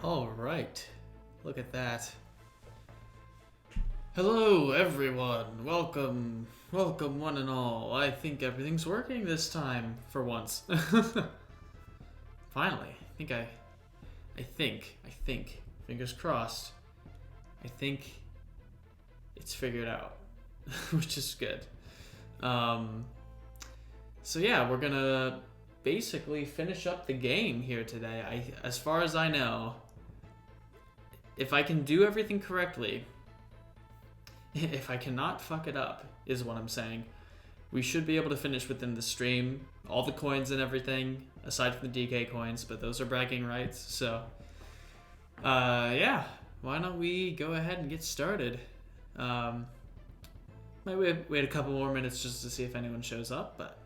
All right. Look at that. Hello, everyone. Welcome. Welcome, one and all. I think everything's working this time, for once. Finally. I think, fingers crossed, I think it's figured out, which is good. So yeah, we're gonna basically finish up the game here today. As far as I know, if I can do everything correctly, if I cannot fuck it up, is what I'm saying, we should be able to finish within the stream. All the coins and everything, aside from the DK coins, but those are bragging rights. So, yeah, why don't we go ahead and get started? Might wait a couple more minutes just to see if anyone shows up, but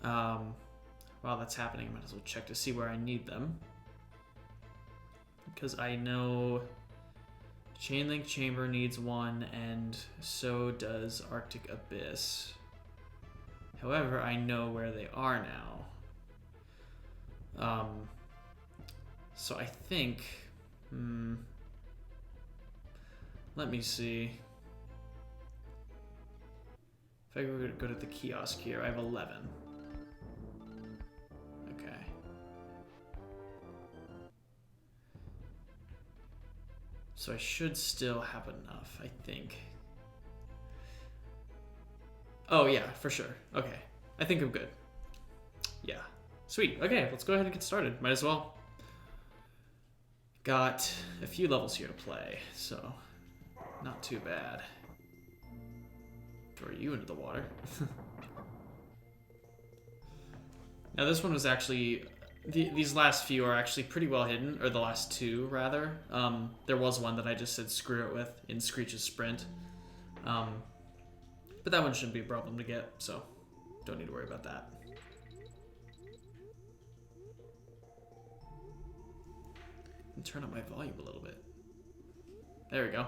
while that's happening, I might as well check to see where I need them. Because I know Chainlink Chamber needs one, and so does Arctic Abyss. However, I know where they are now. So I think... let me see. If I go to the kiosk here, I have 11. Okay. So I should still have enough, I think. Oh yeah, for sure. Okay. I think I'm good. Yeah. Sweet. Okay, let's go ahead and get started. Might as well. Got a few levels here to play, so not too bad. Throw you into the water. Now this one was actually... These last few are actually pretty well hidden, or the last two, rather. There was one that I just said screw it with in Screech's Sprint. But that one shouldn't be a problem to get, so don't need to worry about that. And turn up my volume a little bit. There we go.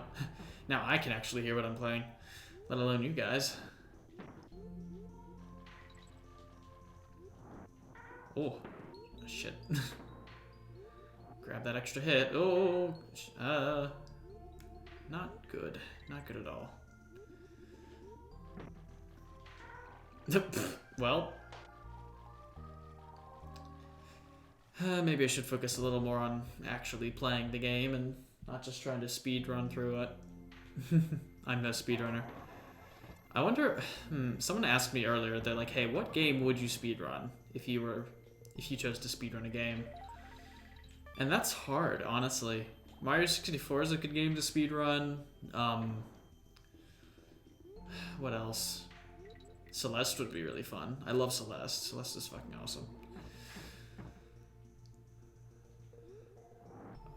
Now I can actually hear what I'm playing, let alone you guys. Oh, shit. Grab that extra hit. Oh, not good. Not good at all. Well, maybe I should focus a little more on actually playing the game and not just trying to speed run through it. I'm no speedrunner. I wonder, someone asked me earlier, they're like, hey, what game would you speedrun if you chose to speedrun a game? And that's hard, honestly. Mario 64 is a good game to speedrun. What else? Celeste would be really fun. I love Celeste. Celeste is fucking awesome.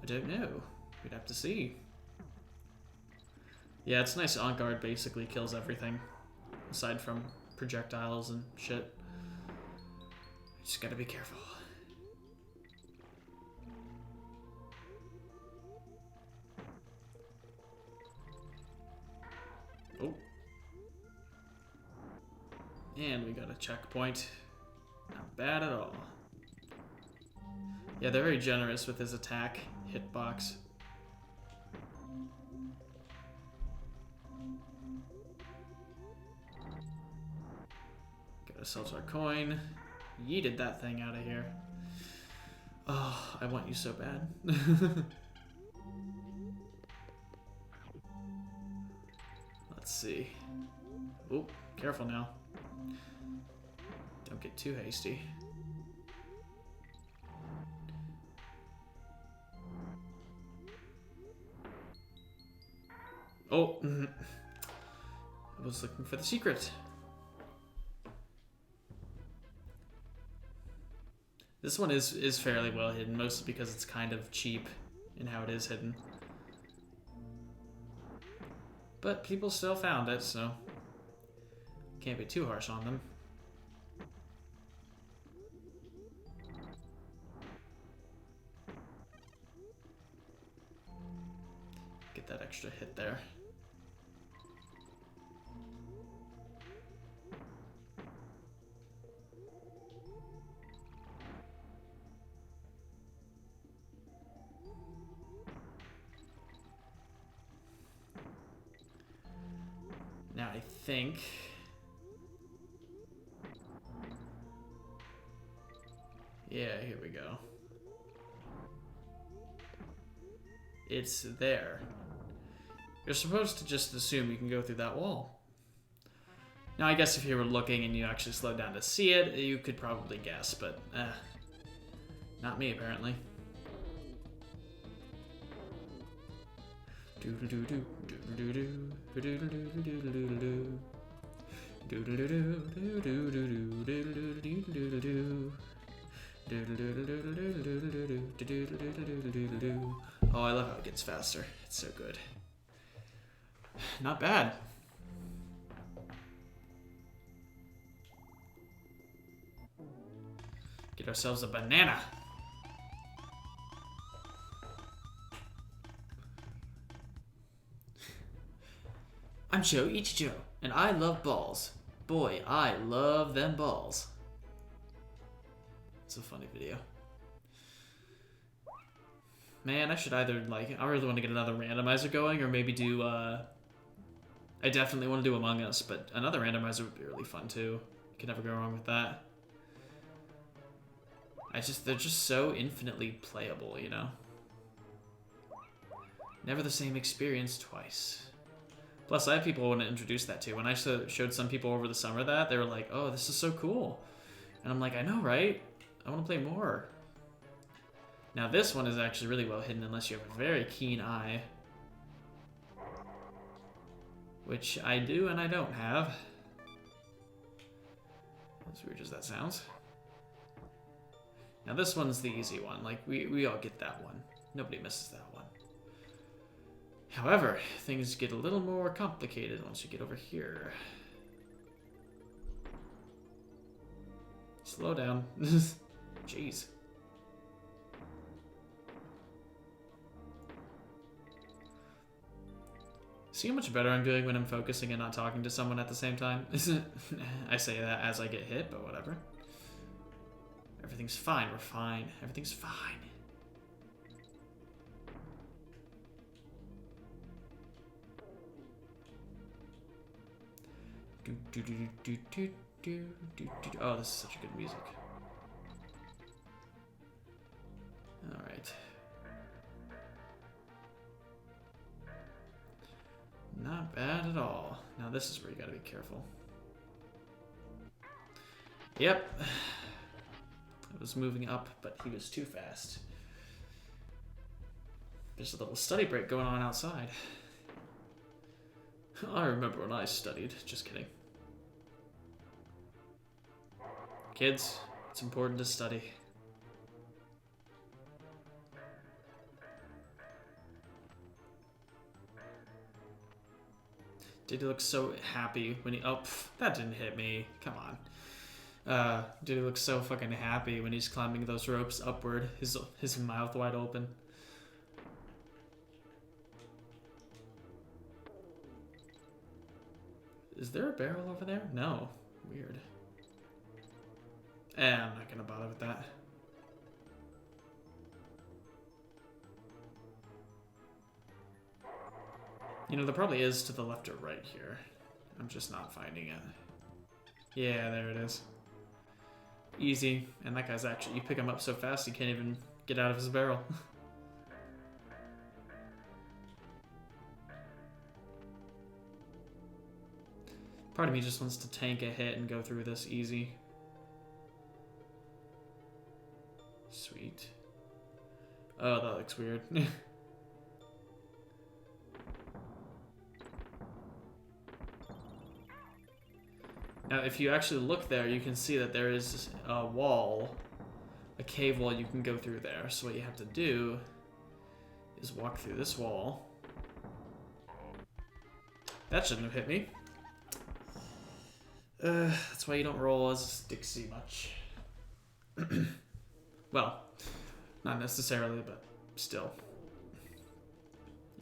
I don't know. We'd have to see. Yeah, it's nice. On guard basically kills everything, aside from projectiles and shit. Just gotta be careful. Oh. And we got a checkpoint. Not bad at all. Yeah, they're very generous with his attack hitbox. Get ourselves our coin. Yeeted that thing out of here. Oh, I want you so bad. Let's see. Oh, careful now. Don't get too hasty. Oh, I was looking for the secret. This one is fairly well hidden, mostly because it's kind of cheap in how it is hidden. But people still found it, so can't be too harsh on them. Get that extra hit there. think... Yeah, here we go. It's there. You're supposed to just assume you can go through that wall. Now, I guess if you were looking and you actually slowed down to see it, you could probably guess, but not me, apparently. Oh, I love how it gets faster. It's so good. Not bad. Get ourselves a banana. I'm Joe Ichijo, and I love balls. Boy, I love them balls. It's a funny video. Man, I should either, like, I really want to get another randomizer going, or maybe do, I definitely want to do Among Us, but another randomizer would be really fun, too. You can never go wrong with that. They're just so infinitely playable, you know? Never the same experience twice. Plus, I have people I want to introduce that to. When I showed some people over the summer that, they were like, oh, this is so cool. And I'm like, I know, right? I want to play more. Now, this one is actually really well hidden unless you have a very keen eye. Which I do and I don't have. As weird as that sounds. Now, this one's the easy one. Like, we all get that one. Nobody misses that one. However, things get a little more complicated once you get over here. Slow down. Jeez. See how much better I'm doing when I'm focusing and not talking to someone at the same time? I say that as I get hit, but whatever. Everything's fine. We're fine. Everything's fine. Oh, this is such good music. All right. Not bad at all. Now this is where you gotta be careful. Yep. I was moving up, but he was too fast. There's a little study break going on outside. I remember when I studied. Just kidding. Kids, it's important to study. Did he look so happy when he... Oh, that didn't hit me. Come on. Did he look so fucking happy when he's climbing those ropes upward, his mouth wide open. Is there a barrel over there? No. Weird. I'm not gonna bother with that. You know, there probably is to the left or right here. I'm just not finding it. Yeah, there it is. Easy. And that guy's actually... You pick him up so fast he can't even get out of his barrel. Part of me just wants to tank a hit and go through this easy. Sweet. Oh, that looks weird. Now, if you actually look there, you can see that there is a wall, a cave wall you can go through there. So what you have to do is walk through this wall. That shouldn't have hit me. That's why you don't roll as Dixie much. Well, not necessarily, but still.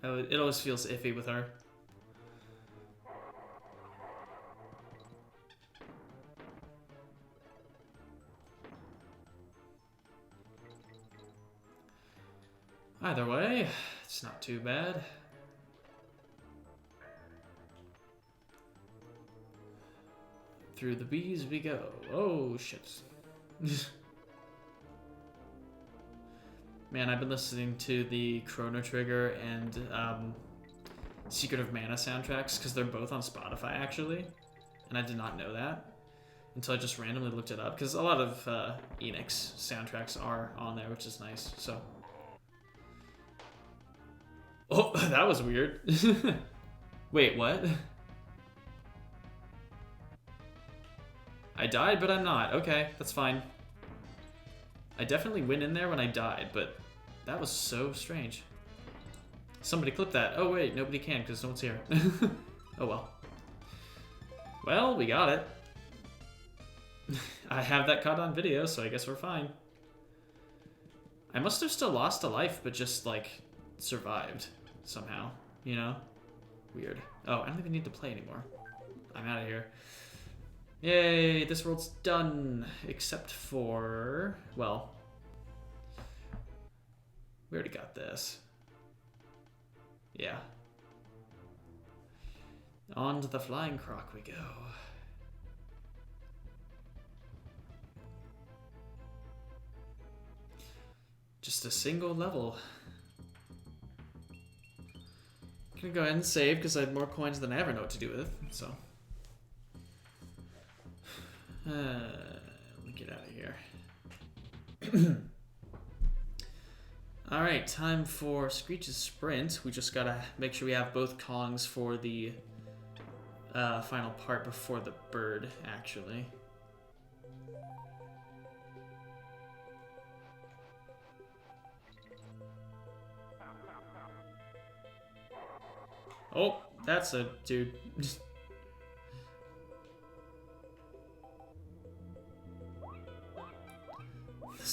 It always feels iffy with her. Either way, it's not too bad. Through the bees we go. Oh, shit. Man, I've been listening to the Chrono Trigger and Secret of Mana soundtracks because they're both on Spotify, actually. And I did not know that until I just randomly looked it up because a lot of Enix soundtracks are on there, which is nice, so. Oh, that was weird. Wait, what? I died, but I'm not. Okay, that's fine. I definitely went in there when I died, but that was so strange. Somebody clip that. Oh, wait, nobody can because no one's here. Oh, well. Well, we got it. I have that caught on video, so I guess we're fine. I must have still lost a life, but just, like, survived somehow, you know? Weird. Oh, I don't even need to play anymore. I'm out of here. Yay, this world's done. Except for... well... we already got this. Yeah. On to the Flying Croc we go. Just a single level. I'm gonna go ahead and save because I had more coins than I ever know what to do with, so... let me get out of here. Alright, time for Screech's sprint. We just gotta make sure we have both Kongs for the final part before the bird, actually. Oh, that's a dude. These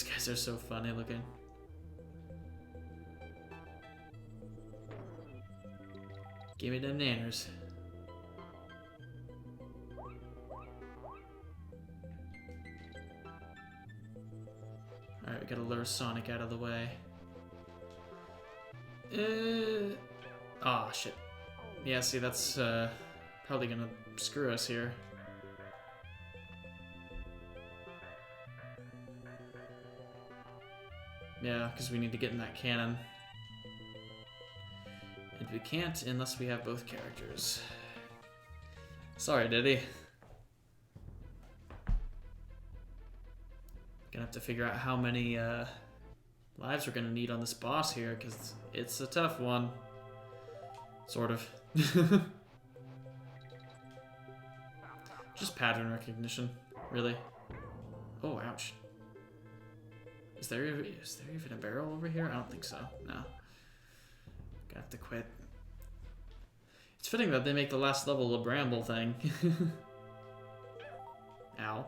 guys are so funny looking. Give me them nanners. Alright, we gotta lure Sonic out of the way. Ah, shit. Yeah, see, that's probably gonna screw us here. Yeah, because we need to get in that cannon. And we can't unless we have both characters. Sorry, Diddy. Gonna have to figure out how many lives we're gonna need on this boss here, because it's a tough one. Sort of. Just pattern recognition, really. Oh, ouch. Is there even a barrel over here? I don't think so. No. Gonna have to quit. It's fitting that they make the last level a bramble thing. Ow.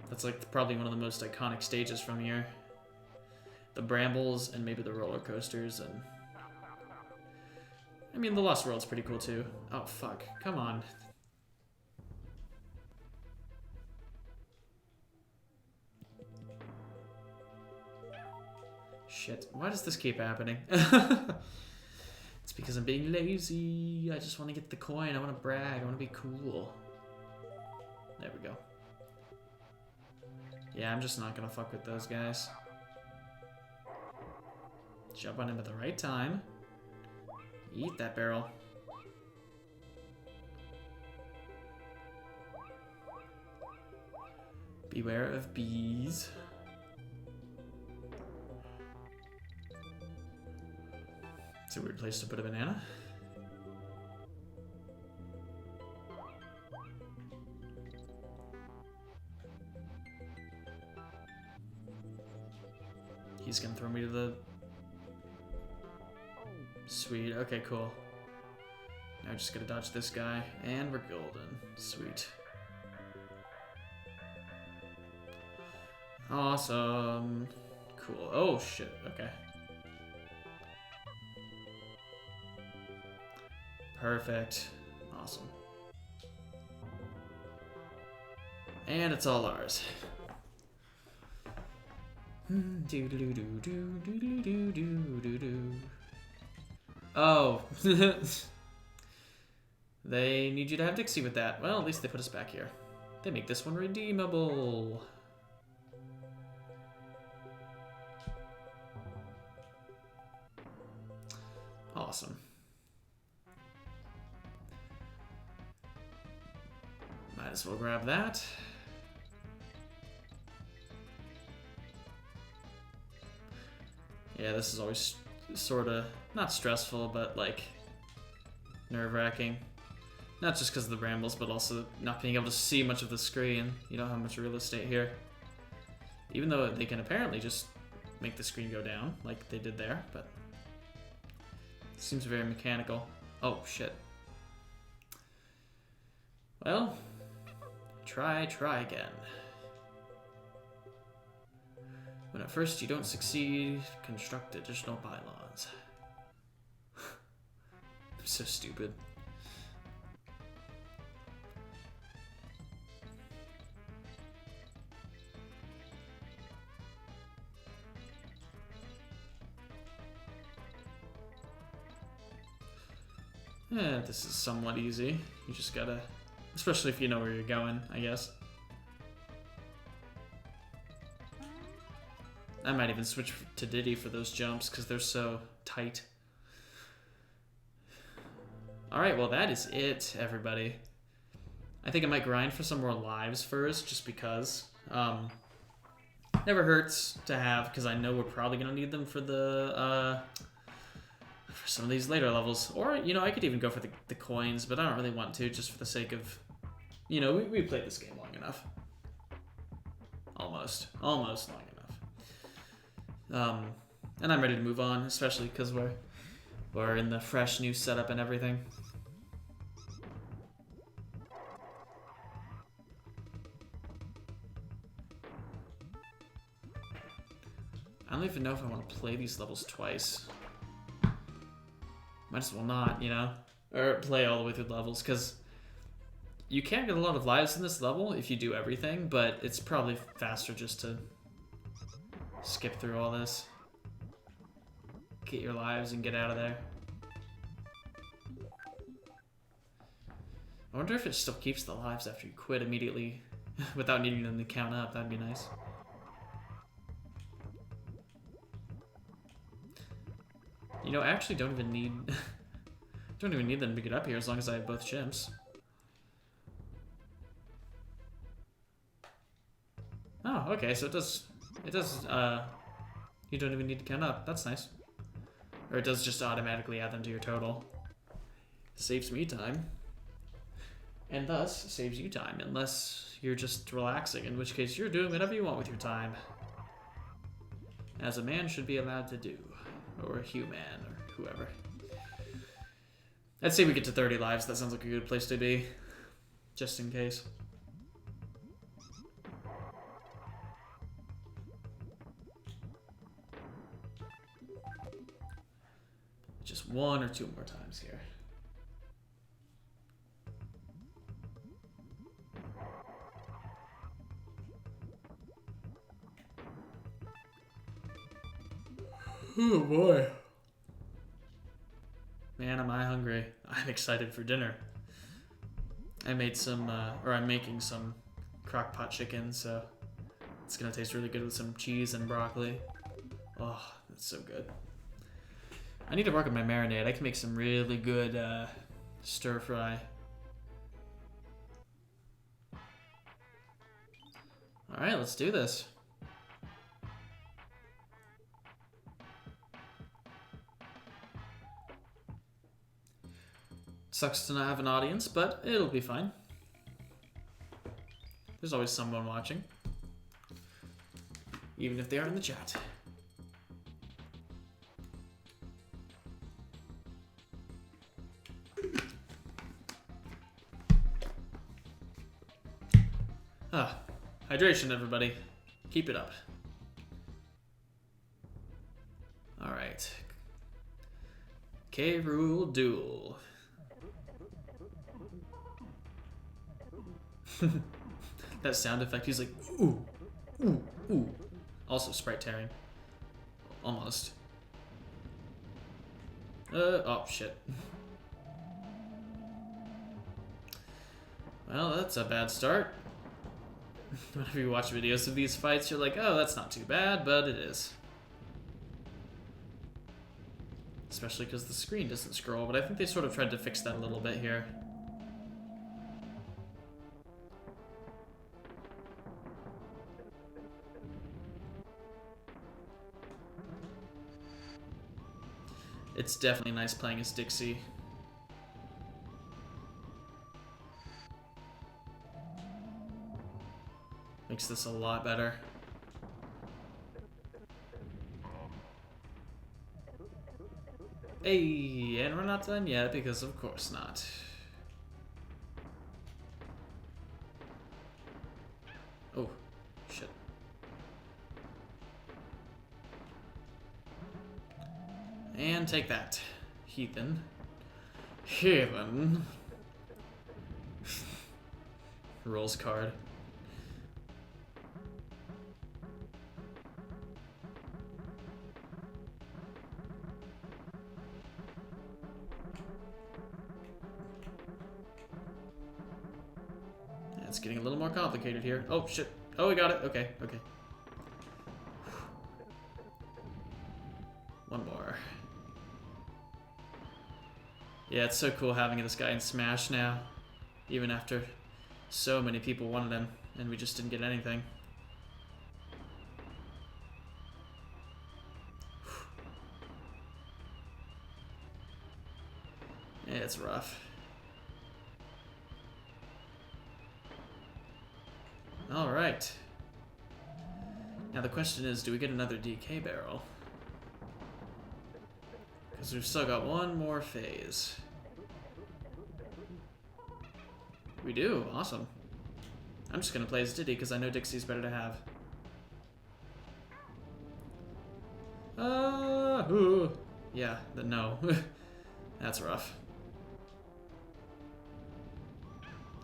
That's like probably one of the most iconic stages from here. The brambles and maybe the roller coasters and... I mean, the Lost World's pretty cool too. Oh, fuck. Come on. Shit. Why does this keep happening? It's because I'm being lazy. I just want to get the coin. I want to brag. I want to be cool. There we go. Yeah, I'm just not gonna fuck with those guys. Jump on him at the right time. Eat that barrel. Beware of bees. It's a weird place to put a banana. He's gonna throw me to the... Sweet, okay, cool. Now I just gotta dodge this guy, and we're golden. Sweet. Awesome. Cool. Oh, shit, okay. Perfect. Awesome. And it's all ours. Oh. They need you to have Dixie with that. Well, at least they put us back here. They make this one redeemable. Awesome. Might as well grab that. Yeah, this is always sort of, not stressful, but like nerve-wracking. Not just because of the brambles, but also not being able to see much of the screen. You don't have much real estate here. Even though they can apparently just make the screen go down, like they did there, but it seems very mechanical. Oh, shit. Well, try again. When at first you don't succeed, construct additional pylons. I'm so stupid. This is somewhat easy. You just gotta, especially if you know where you're going, I guess. I might even switch to Diddy for those jumps because they're so tight. Alright, well that is it, everybody. I think I might grind for some more lives first, just because. Never hurts to have, because I know we're probably going to need them for the for some of these later levels. Or, you know, I could even go for the coins, but I don't really want to, just for the sake of, you know, we played this game long enough. Almost long enough. And I'm ready to move on, especially because we're in the fresh new setup and everything. I don't even know if I want to play these levels twice. Might as well not, you know? Or play all the way through the levels, because you can get a lot of lives in this level if you do everything, but it's probably faster just to skip through all this. Get your lives and get out of there. I wonder if it still keeps the lives after you quit immediately without needing them to count up. That'd be nice. You know, I actually don't even need them to get up here as long as I have both chimps. Oh, okay, so it does you don't even need to count up. That's nice. Or it does just automatically add them to your total. Saves me time. And thus saves you time, unless you're just relaxing, in which case you're doing whatever you want with your time. As a man should be allowed to do. Or a human, or whoever. I'd say we get to 30 lives. That sounds like a good place to be. Just in case. Just one or two more times here. Oh boy. Man, am I hungry. I'm excited for dinner. I made some, I'm making some crock pot chicken, so it's gonna taste really good with some cheese and broccoli. Oh, that's so good. I need to work on my marinade. I can make some really good stir fry. Alright, let's do this. Sucks to not have an audience, but it'll be fine. There's always someone watching. Even if they aren't in the chat. Hydration, everybody. Keep it up. Alright. K. Rool Duel. That sound effect, he's like, ooh, ooh, ooh. Also sprite tearing. Almost. Oh, shit. Well, that's a bad start. Whenever you watch videos of these fights, you're like, oh, that's not too bad, but it is. Especially because the screen doesn't scroll, but I think they sort of tried to fix that a little bit here. It's definitely nice playing as Dixie. Makes this a lot better. Hey, and we're not done yet, because of course not. Oh, shit. And take that, heathen. Heathen. Rolls card. It's getting a little more complicated here. Oh, shit. Oh, we got it. Okay, okay. One more. Yeah, it's so cool having this guy in Smash now. Even after so many people wanted him, and we just didn't get anything. Yeah, it's rough. Alright. Now the question is, do we get another DK barrel? Because we've still got one more phase. We do, awesome. I'm just gonna play as Diddy because I know Dixie's better to have. Yeah, no. That's rough.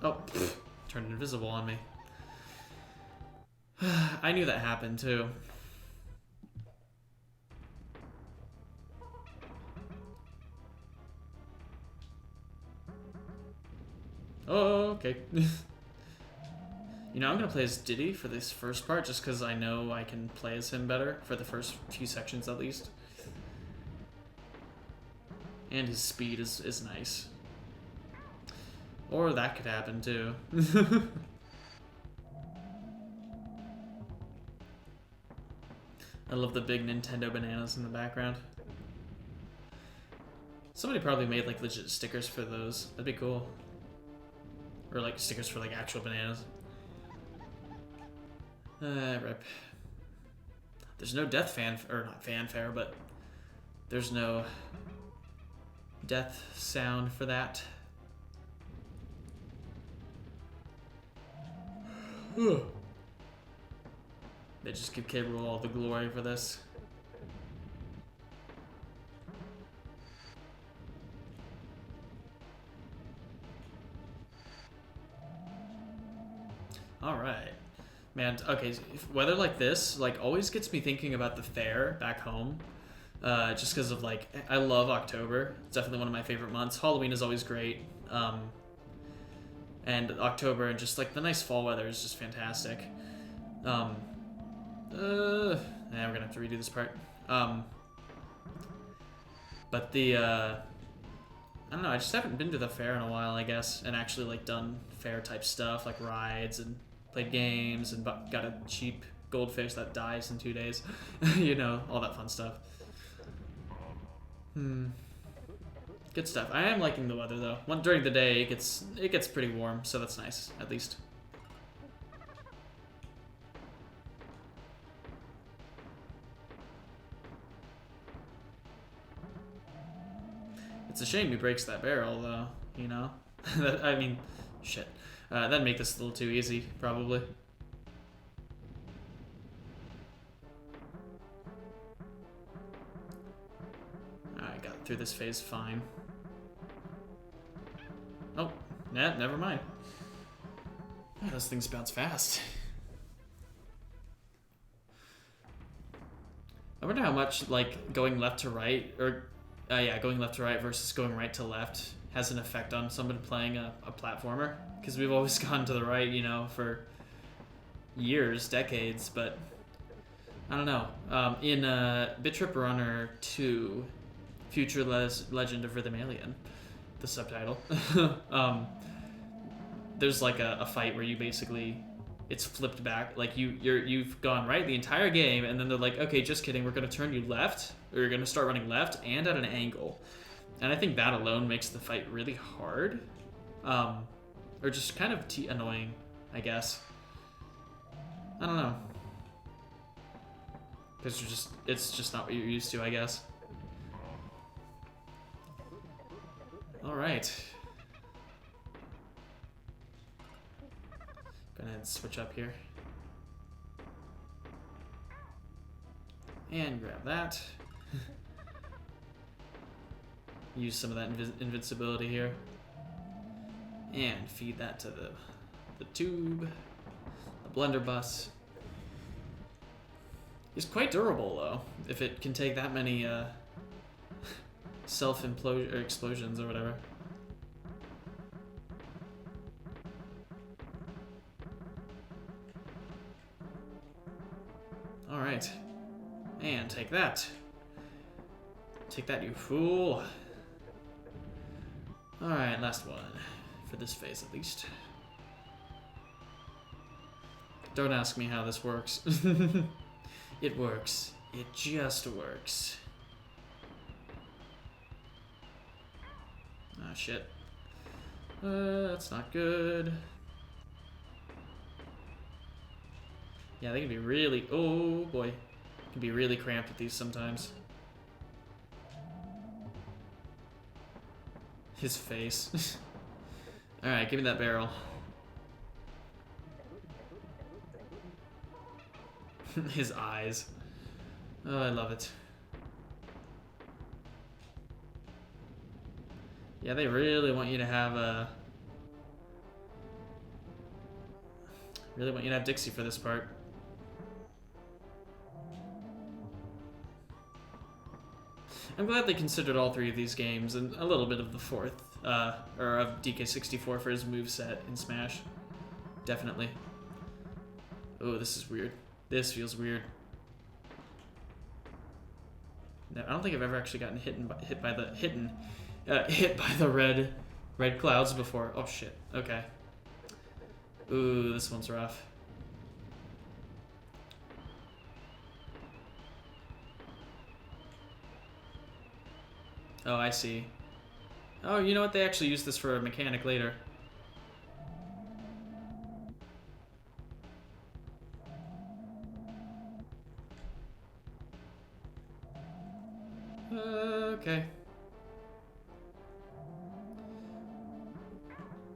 Oh, turned invisible on me. I knew that happened too. Oh, okay. You know, I'm gonna play as Diddy for this first part just because I know I can play as him better for the first few sections at least. And his speed is nice. Or that could happen too. I love the big Nintendo bananas in the background. Somebody probably made like legit stickers for those. That'd be cool. Or like stickers for like actual bananas. Rip. There's no death or not fanfare, but there's no death sound for that. They just give K. Rool all the glory for this. All right. Man, okay, weather like this, like, always gets me thinking about the fair back home. Just because of, like, I love October. It's definitely one of my favorite months. Halloween is always great. And October and just, like, the nice fall weather is just fantastic. Yeah, we're gonna have to redo this part. But the, I don't know, I just haven't been to the fair in a while, I guess, and actually, like, done fair-type stuff, like rides and played games and got a cheap goldfish that dies in 2 days. You know, all that fun stuff. Good stuff. I am liking the weather though. During the day it gets pretty warm, so that's nice, at least. It's a shame he breaks that barrel though, you know? I mean, shit. That'd make this a little too easy, probably. I got through this phase fine. Oh, yeah, never mind. Oh, those things bounce fast. I wonder how much, like, going left to right, or Yeah, going left to right versus going right to left has an effect on someone playing a platformer. Because we've always gone to the right, you know, for years, decades, but I don't know. In Bit Trip Runner 2, Future Legend of Rhythm Alien, the subtitle, there's like a fight where you basically, it's flipped back. Like you've gone right the entire game, and then they're like, okay, just kidding, we're gonna turn you left, or you're gonna start running left and at an angle. And I think that alone makes the fight really hard, or just kind of annoying, I guess. I don't know, because it's just not what you're used to, I guess. All right. Go ahead and switch up here. And grab that. Use some of that invincibility here. And feed that to the tube. The blunderbuss. It's quite durable, though, if it can take that many self-implosion or explosions or whatever. All right. And take that. Take that, you fool. All right, last one. For this phase, at least. Don't ask me how this works. It works. It just works. Ah, shit. That's not good. Yeah, they can be really... Oh, boy. Can be really cramped with these sometimes. His face. Alright, give me that barrel. His eyes. Oh, I love it. Yeah, they really want you to have a... Really want you to have Dixie for this part. I'm glad they considered all three of these games and a little bit of the fourth, or of DK64 for his moveset in Smash. Definitely. Oh, this is weird. This feels weird. No, I don't think I've ever actually gotten hit by the red clouds before. Oh shit. Okay. Ooh, this one's rough. Oh, I see. Oh, you know what? They actually use this for a mechanic later. Okay.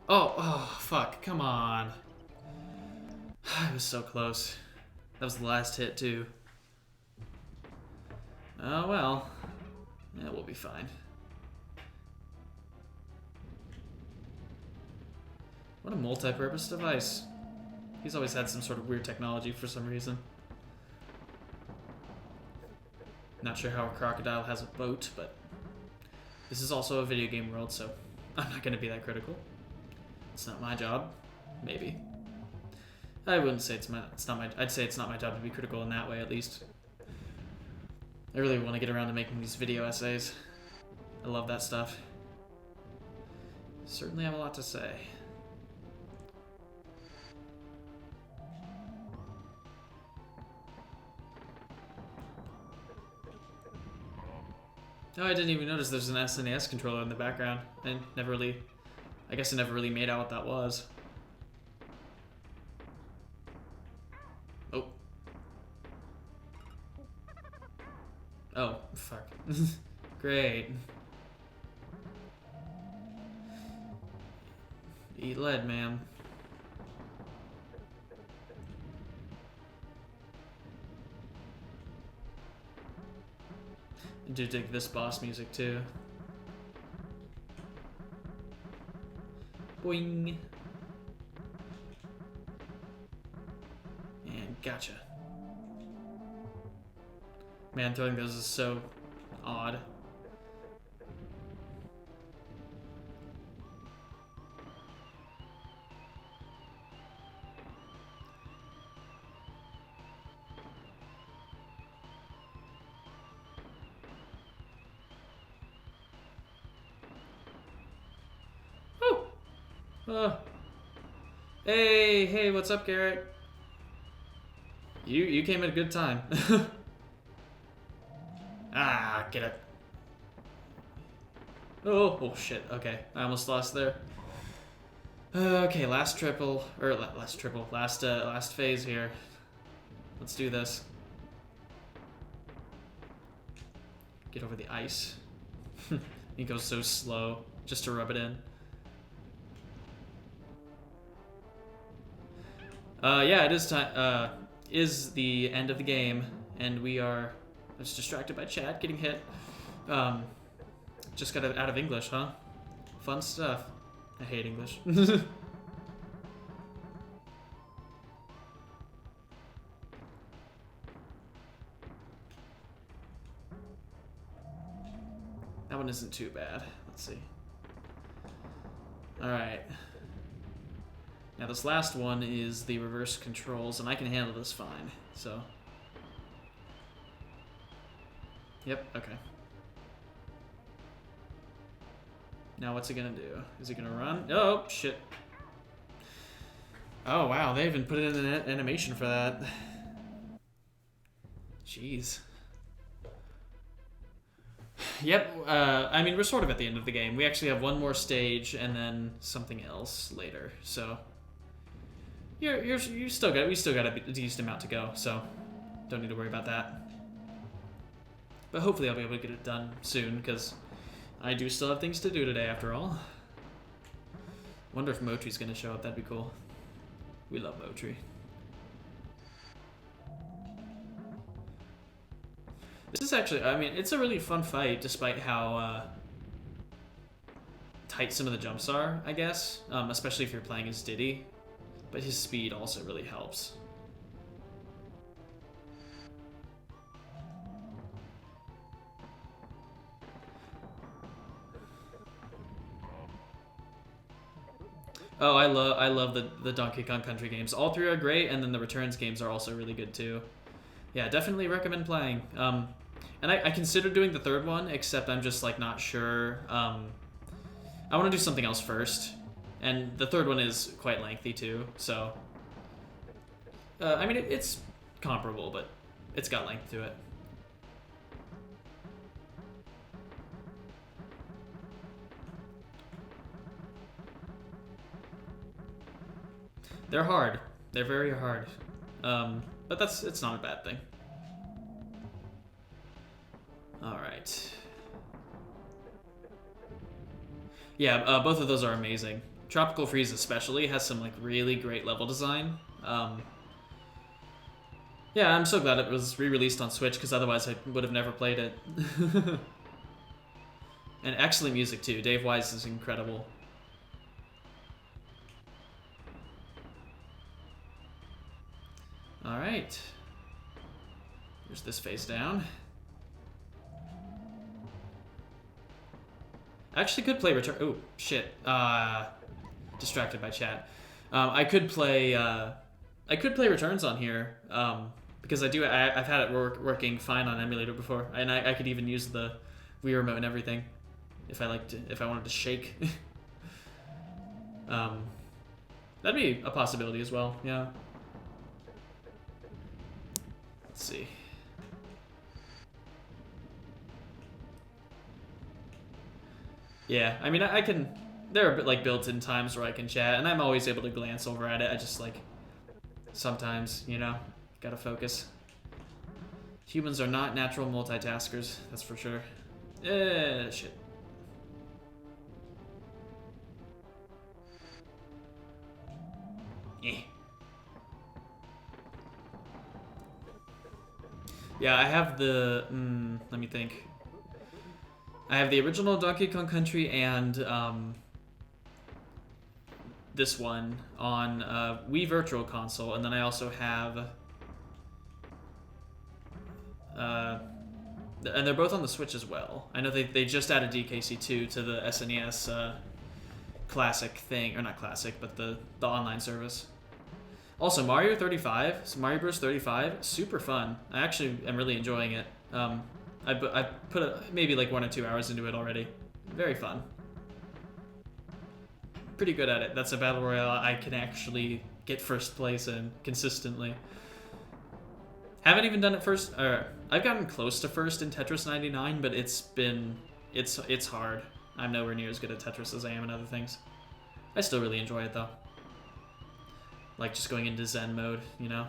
Oh, fuck. Come on. I was so close. That was the last hit, too. Oh, well. Yeah, we'll be fine. What a multi-purpose device. He's always had some sort of weird technology for some reason. Not sure how a crocodile has a boat, but this is also a video game world, so I'm not going to be that critical. It's not my job. Maybe. I wouldn't say I'd say it's not my job to be critical in that way, at least. I really want to get around to making these video essays. I love that stuff. Certainly have a lot to say. Oh, I didn't even notice there's an SNES controller in the background. I guess I never really made out what that was. Oh. Oh, fuck. Great. Eat lead, man. I do dig this boss music too. Boing. And gotcha. Man, throwing those is so odd. Oh. Hey, what's up, Garrett? You came at a good time. Ah, get it. Oh shit. Okay, I almost lost there. Okay, last phase here. Let's do this. Get over the ice. He goes so slow just to rub it in. Yeah, it is time. Is the end of the game, and we are just distracted by chat, getting hit. Just got out of English, huh? Fun stuff. I hate English. That one isn't too bad. Let's see. Alright. Now this last one is the reverse controls, and I can handle this fine, so. Yep, okay. Now what's he gonna do? Is he gonna run? Oh, shit. Oh, wow, they even put in an animation for that. Jeez. Yep, I mean, we're sort of at the end of the game. We actually have one more stage and then something else later, so. We still got a decent amount to go, so don't need to worry about that. But hopefully I'll be able to get it done soon, because I do still have things to do today after all. Wonder if Motri's gonna show up, that'd be cool. We love Motri. This is actually, I mean, it's a really fun fight despite how tight some of the jumps are, I guess. Especially if you're playing as Diddy. But his speed also really helps. Oh, I love the Donkey Kong Country games. All three are great, and then the Returns games are also really good too. Yeah, definitely recommend playing. And I considered doing the third one, except I'm just like not sure. I want to do something else first, and the third one is quite lengthy too. So, I mean, it's comparable, but it's got length to it. They're hard. They're very hard. But it's not a bad thing. Alright. Yeah, both of those are amazing. Tropical Freeze especially has some like really great level design. Yeah, I'm so glad it was re-released on Switch, because otherwise I would have never played it. And excellent music too. Dave Wise is incredible. Alright. Here's this face down. I actually could play Return. Oh, shit. Distracted by chat. I could play Returns on here. Because I've had it working fine on emulator before, and I could even use the Wii remote and everything if I wanted to shake. That'd be a possibility as well. Yeah. Let's see. Yeah, I mean, I can. There are like built-in times where I can chat, and I'm always able to glance over at it. I just like sometimes, you know. Gotta focus. Humans are not natural multitaskers, that's for sure. Shit. Yeah, I have the, let me think. I have the original Donkey Kong Country and, this one on Wii Virtual Console, and then I also have and they're both on the Switch as well. I know they just added DKC2 to the SNES classic thing, or not classic, but the online service. Also, Mario Mario Bros. 35, super fun. I actually am really enjoying it. I put maybe like 1 or 2 hours into it already. Very fun. pretty good at it. That's a battle royale I can actually get first place in consistently. Haven't even done it first. I've gotten close to first in Tetris 99, but it's hard. I'm nowhere near as good at Tetris as I am in other things. I still really enjoy it though. Like just going into Zen mode, you know?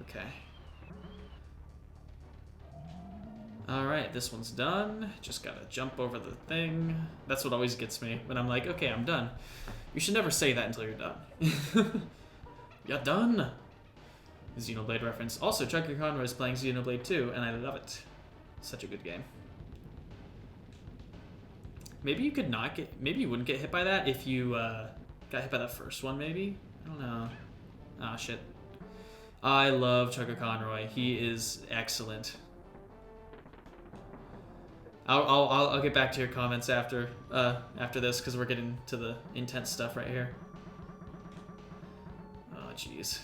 Okay. Alright, this one's done. Just gotta jump over the thing. That's what always gets me when I'm like, okay, I'm done. You should never say that until you're done. You're done! Xenoblade reference. Also, Chucky Conroy is playing Xenoblade 2, and I love it. Such a good game. Maybe you could not get... Maybe you wouldn't get hit by that if you got hit by that first one, maybe? I don't know. Ah, shit. I love Chucky Conroy. He is excellent. I'll get back to your comments after this, because we're getting to the intense stuff right here. Oh, jeez.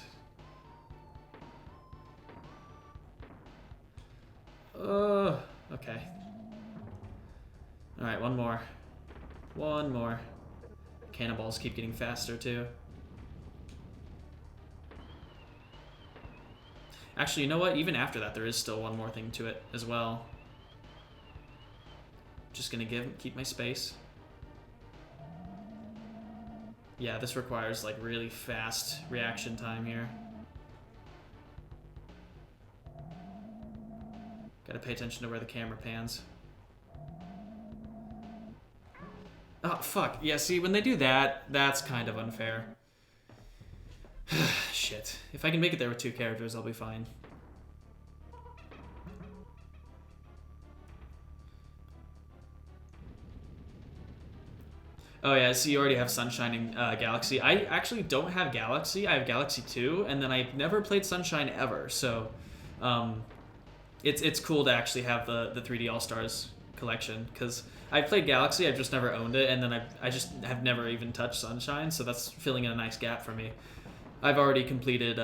Okay. Alright, one more. One more. Cannonballs keep getting faster, too. Actually, you know what? Even after that, there is still one more thing to it as well. Just gonna keep my space. Yeah, this requires like really fast reaction time here. Gotta pay attention to where the camera pans. Oh, fuck. Yeah, see, when they do that, that's kind of unfair. Shit. If I can make it there with 2 characters, I'll be fine. Oh yeah, so you already have Sunshine and Galaxy. I actually don't have Galaxy. I have Galaxy 2, and then I've never played Sunshine ever, so it's cool to actually have the 3D All-Stars collection, because I've played Galaxy, I've just never owned it, and then I just have never even touched Sunshine, so that's filling in a nice gap for me. I've already completed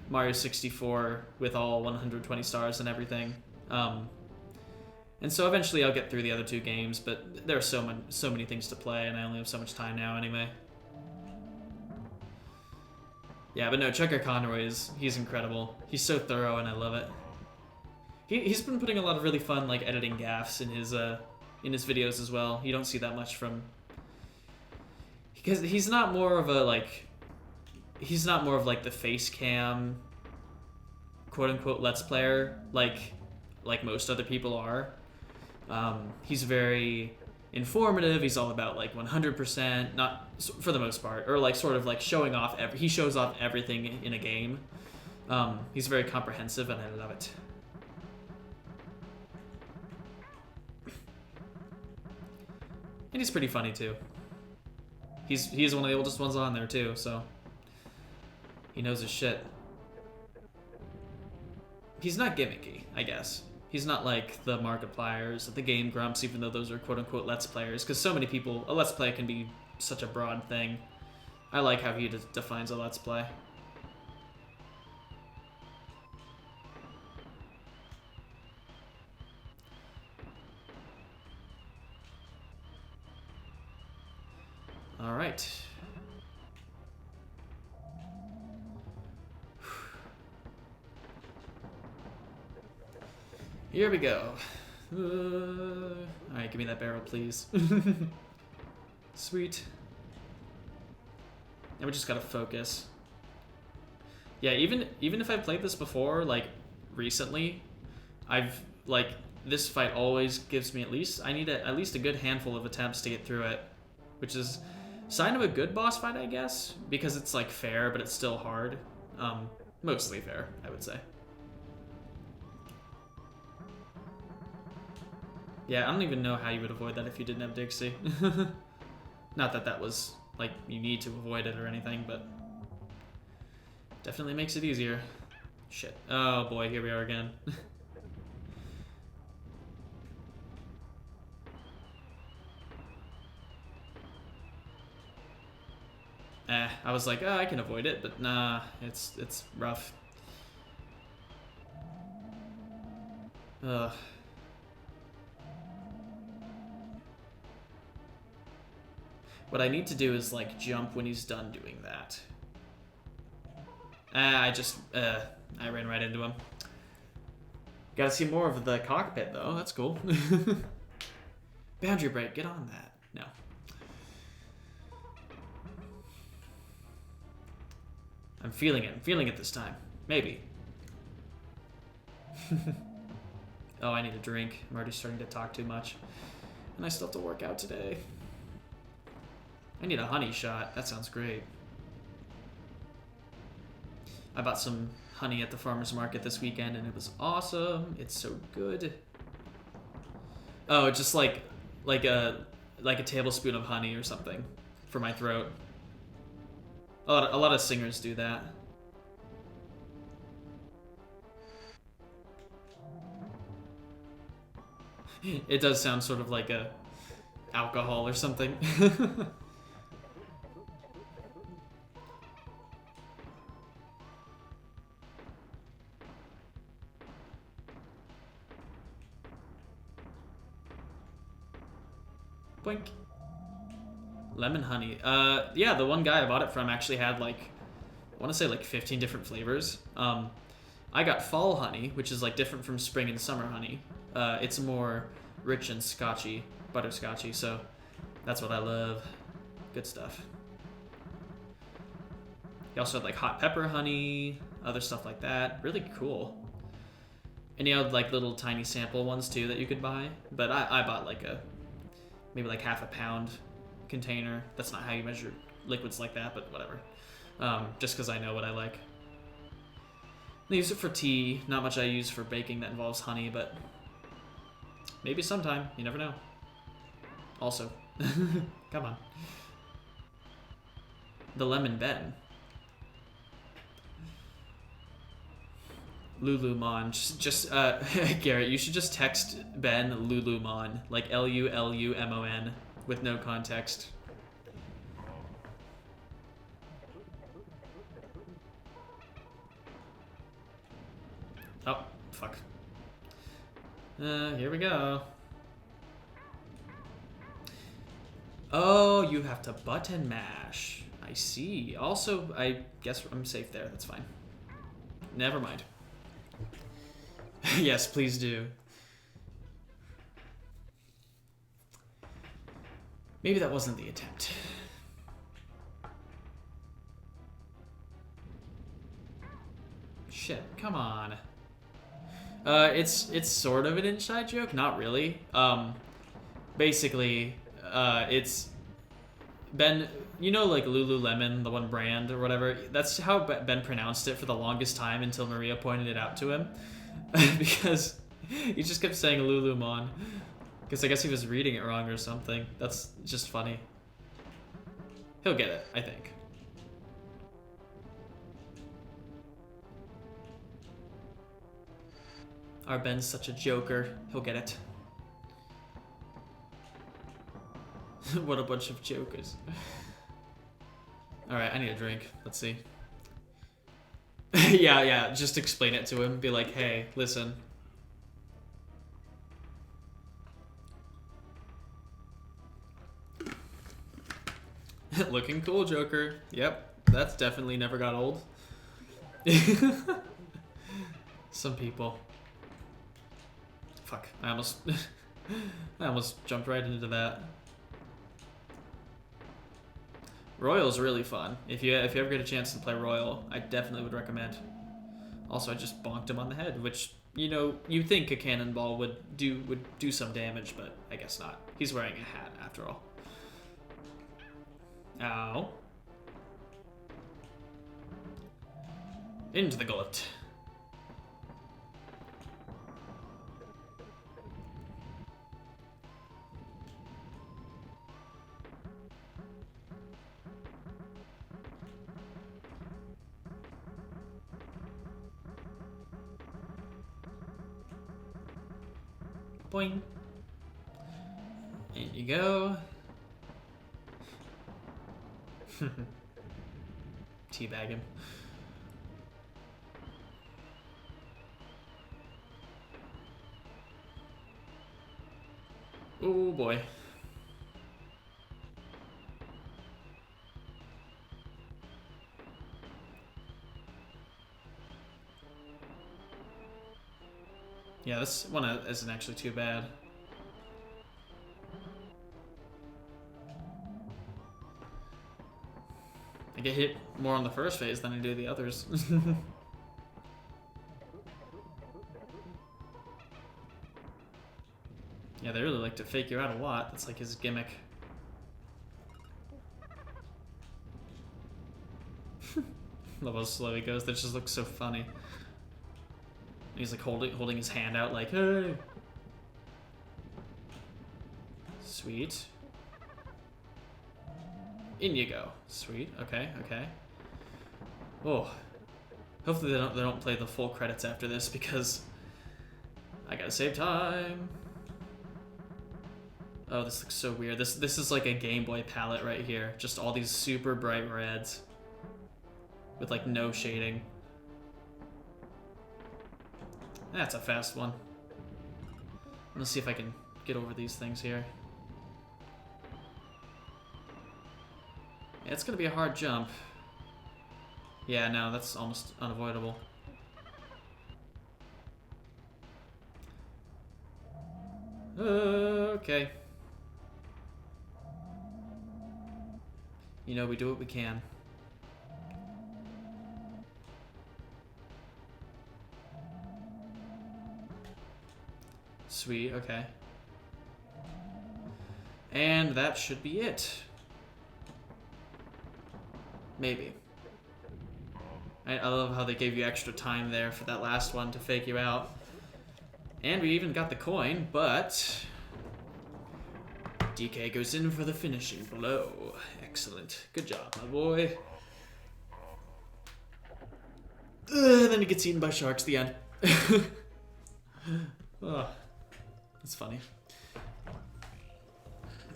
Mario 64 with all 120 stars and everything. And so eventually I'll get through the other 2 games, but there are so many things to play, and I only have so much time now anyway. Yeah, but no, Chucker Conroy he's incredible. He's so thorough, and I love it. He's been putting a lot of really fun like editing gaffes in his videos as well. You don't see that much from, because he's not more of like the face cam quote unquote let's player like most other people are. He's very informative. He's all about like 100%, not for the most part, or like sort of like showing off. He shows off everything in a game. He's very comprehensive, and I love it. And he's pretty funny too. He's one of the oldest ones on there too, so he knows his shit. He's not gimmicky, I guess. He's not like the Markipliers, the Game Grumps, even though those are quote-unquote Let's Players, because so many people, a Let's Play can be such a broad thing. I like how he defines a Let's Play. All right. Here we go. Alright, give me that barrel, please. Sweet. And we just gotta focus. Yeah, even if I've played this before, like, recently, like, this fight always gives me at least a good handful of attempts to get through it. Which is a sign of a good boss fight, I guess, because it's, like, fair, but it's still hard. Mostly fair, I would say. Yeah, I don't even know how you would avoid that if you didn't have Dixie. Not that that was, like, you need to avoid it or anything, but definitely makes it easier. Shit. Oh boy, here we are again. I was like, oh, I can avoid it, but nah, it's rough. Ugh. What I need to do is like jump when he's done doing that. I ran right into him. Gotta see more of the cockpit though, that's cool. Boundary break, get on that. No. I'm feeling it this time. Maybe. Oh, I need a drink. I'm already starting to talk too much. And I still have to work out today. I need a honey shot. That sounds great. I bought some honey at the farmer's market this weekend and it was awesome. It's so good. Oh, just like a tablespoon of honey or something for my throat. A lot of singers do that. It does sound sort of like a alcohol or something. Boink. Lemon honey. Yeah, the one guy I bought it from actually had like, I want to say like 15 different flavors. I got fall honey, which is like different from spring and summer honey. It's more rich and scotchy, butterscotchy, so that's what I love. Good stuff. He also had like hot pepper honey, other stuff like that. Really cool. And he had like little tiny sample ones too that you could buy. But I bought like maybe like half a pound container. That's not how you measure liquids like that, but whatever. Just because I know what I like. I use it for tea. Not much I use for baking that involves honey, but maybe sometime. You never know. Also, come on. The Lemon Ben. Lulumon. Just Garrett, you should just text Ben Lulumon, like Lulumon, with no context. Oh, fuck. Here we go. Oh, you have to button mash. I see. Also, I guess I'm safe there. That's fine. Never mind. Yes, please do. Maybe that wasn't the attempt. Shit, come on. It's sort of an inside joke, not really. Basically, it's Ben, you know, like Lululemon, the one brand or whatever. That's how Ben pronounced it for the longest time until Maria pointed it out to him, because he just kept saying Lulumon, because I guess he was reading it wrong or something. That's just funny. He'll get it, I think. Our Ben's such a joker. He'll get it. What a bunch of jokers. Alright, I need a drink. Let's see. yeah, just explain it to him. Be like, hey, listen. Looking cool, Joker. Yep, that's definitely never got old. Some people. Fuck, I almost jumped right into that. Royal's really fun. If you ever get a chance to play Royal, I definitely would recommend. Also, I just bonked him on the head, which, you know, you'd think a cannonball would do some damage, but I guess not. He's wearing a hat after all. Ow. Into the gullet. Boing. There you go. teabag him. Oh boy. Yeah, this one isn't actually too bad. I get hit more on the first phase than I do the others. Yeah, they really like to fake you out a lot. That's like his gimmick. Love how slow he goes. That just looks so funny. He's like holding his hand out like, hey. Sweet. In you go. Sweet. Okay, okay. Oh. Hopefully they don't play the full credits after this because I gotta save time. Oh, this looks so weird. This is like a Game Boy palette right here. Just all these super bright reds with like no shading. That's a fast one. Let's see if I can get over these things here. Yeah, it's gonna be a hard jump. Yeah, no, that's almost unavoidable. Okay. You know, we do what we can. Sweet, okay. And that should be it. Maybe. I love how they gave you extra time there for that last one to fake you out. And we even got the coin, but DK goes in for the finishing blow. Excellent. Good job, my boy. Then he gets eaten by sharks, the end. Oh, that's funny.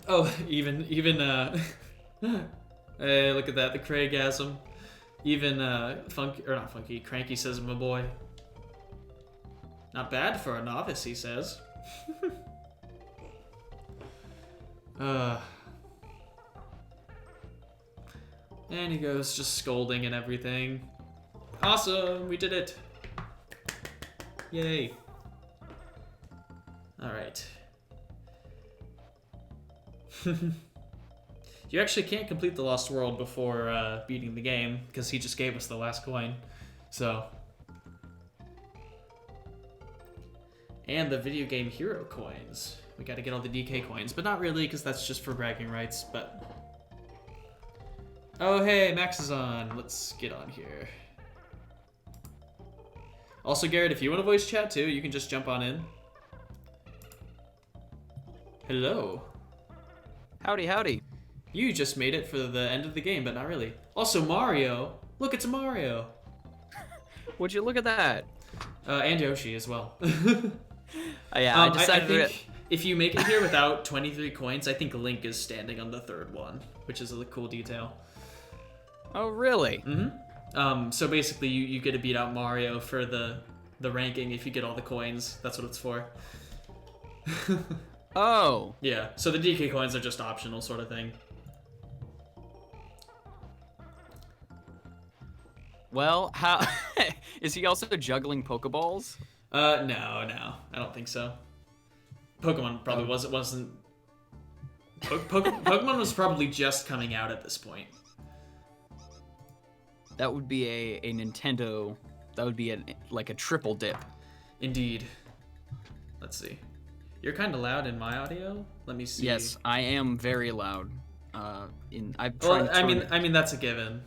Oh, even hey, look at that, the Craigasm. Even Cranky says, my boy. Not bad for a novice, he says. And he goes just scolding and everything. Awesome, we did it. Yay. Alright. You actually can't complete the Lost World before beating the game, because he just gave us the last coin. So. And the video game hero coins. We gotta get all the DK coins, but not really, because that's just for bragging rights, but... Oh, hey, Max is on. Let's get on here. Also, Garrett, if you want to voice chat too, you can just jump on in. Hello. Howdy, howdy. You just made it for the end of the game, but not really. Also, Mario. Look, it's Mario. Would you look at that? And Yoshi as well. Yeah, I decided I think if you make it here without 23 coins, I think Link is standing on the third one, which is a cool detail. Oh, really? Mm-hmm. So basically, you get to beat out Mario for the ranking if you get all the coins. That's what it's for. Oh. Yeah, so the DK coins are just optional sort of thing. Well, how... Is he also juggling Pokeballs? No, I don't think so. Pokemon probably wasn't... Pokemon was probably just coming out at this point. That would be a Nintendo... That would be like a triple dip. Indeed. Let's see. You're kind of loud in my audio. Let me see. Yes, I am very loud. I mean that's a given.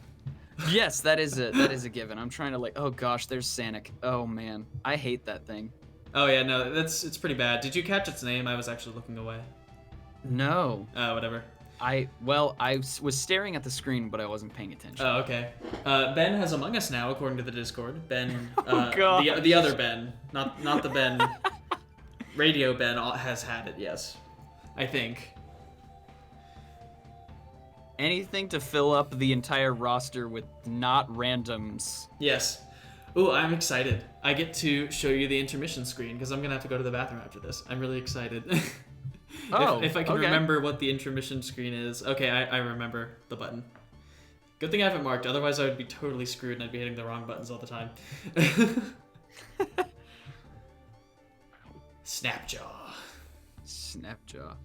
Yes, that is a given. I'm trying to like. Oh gosh, there's Sanic. Oh man, I hate that thing. Oh yeah, no, it's pretty bad. Did you catch its name? I was actually looking away. No. Whatever. I was staring at the screen, but I wasn't paying attention. Oh, okay. Ben has Among Us now, according to the Discord. Ben, God. the other Ben, not the Ben. Radio Ben has had it, yes. I think. Anything to fill up the entire roster with not randoms. Yes. Ooh, I'm excited. I get to show you the intermission screen because I'm gonna have to go to the bathroom after this. I'm really excited. Oh, if I can okay. remember what the intermission screen is. Okay, I remember the button. Good thing I have it marked, otherwise I would be totally screwed and I'd be hitting the wrong buttons all the time. Snapjaw. Snapjaw.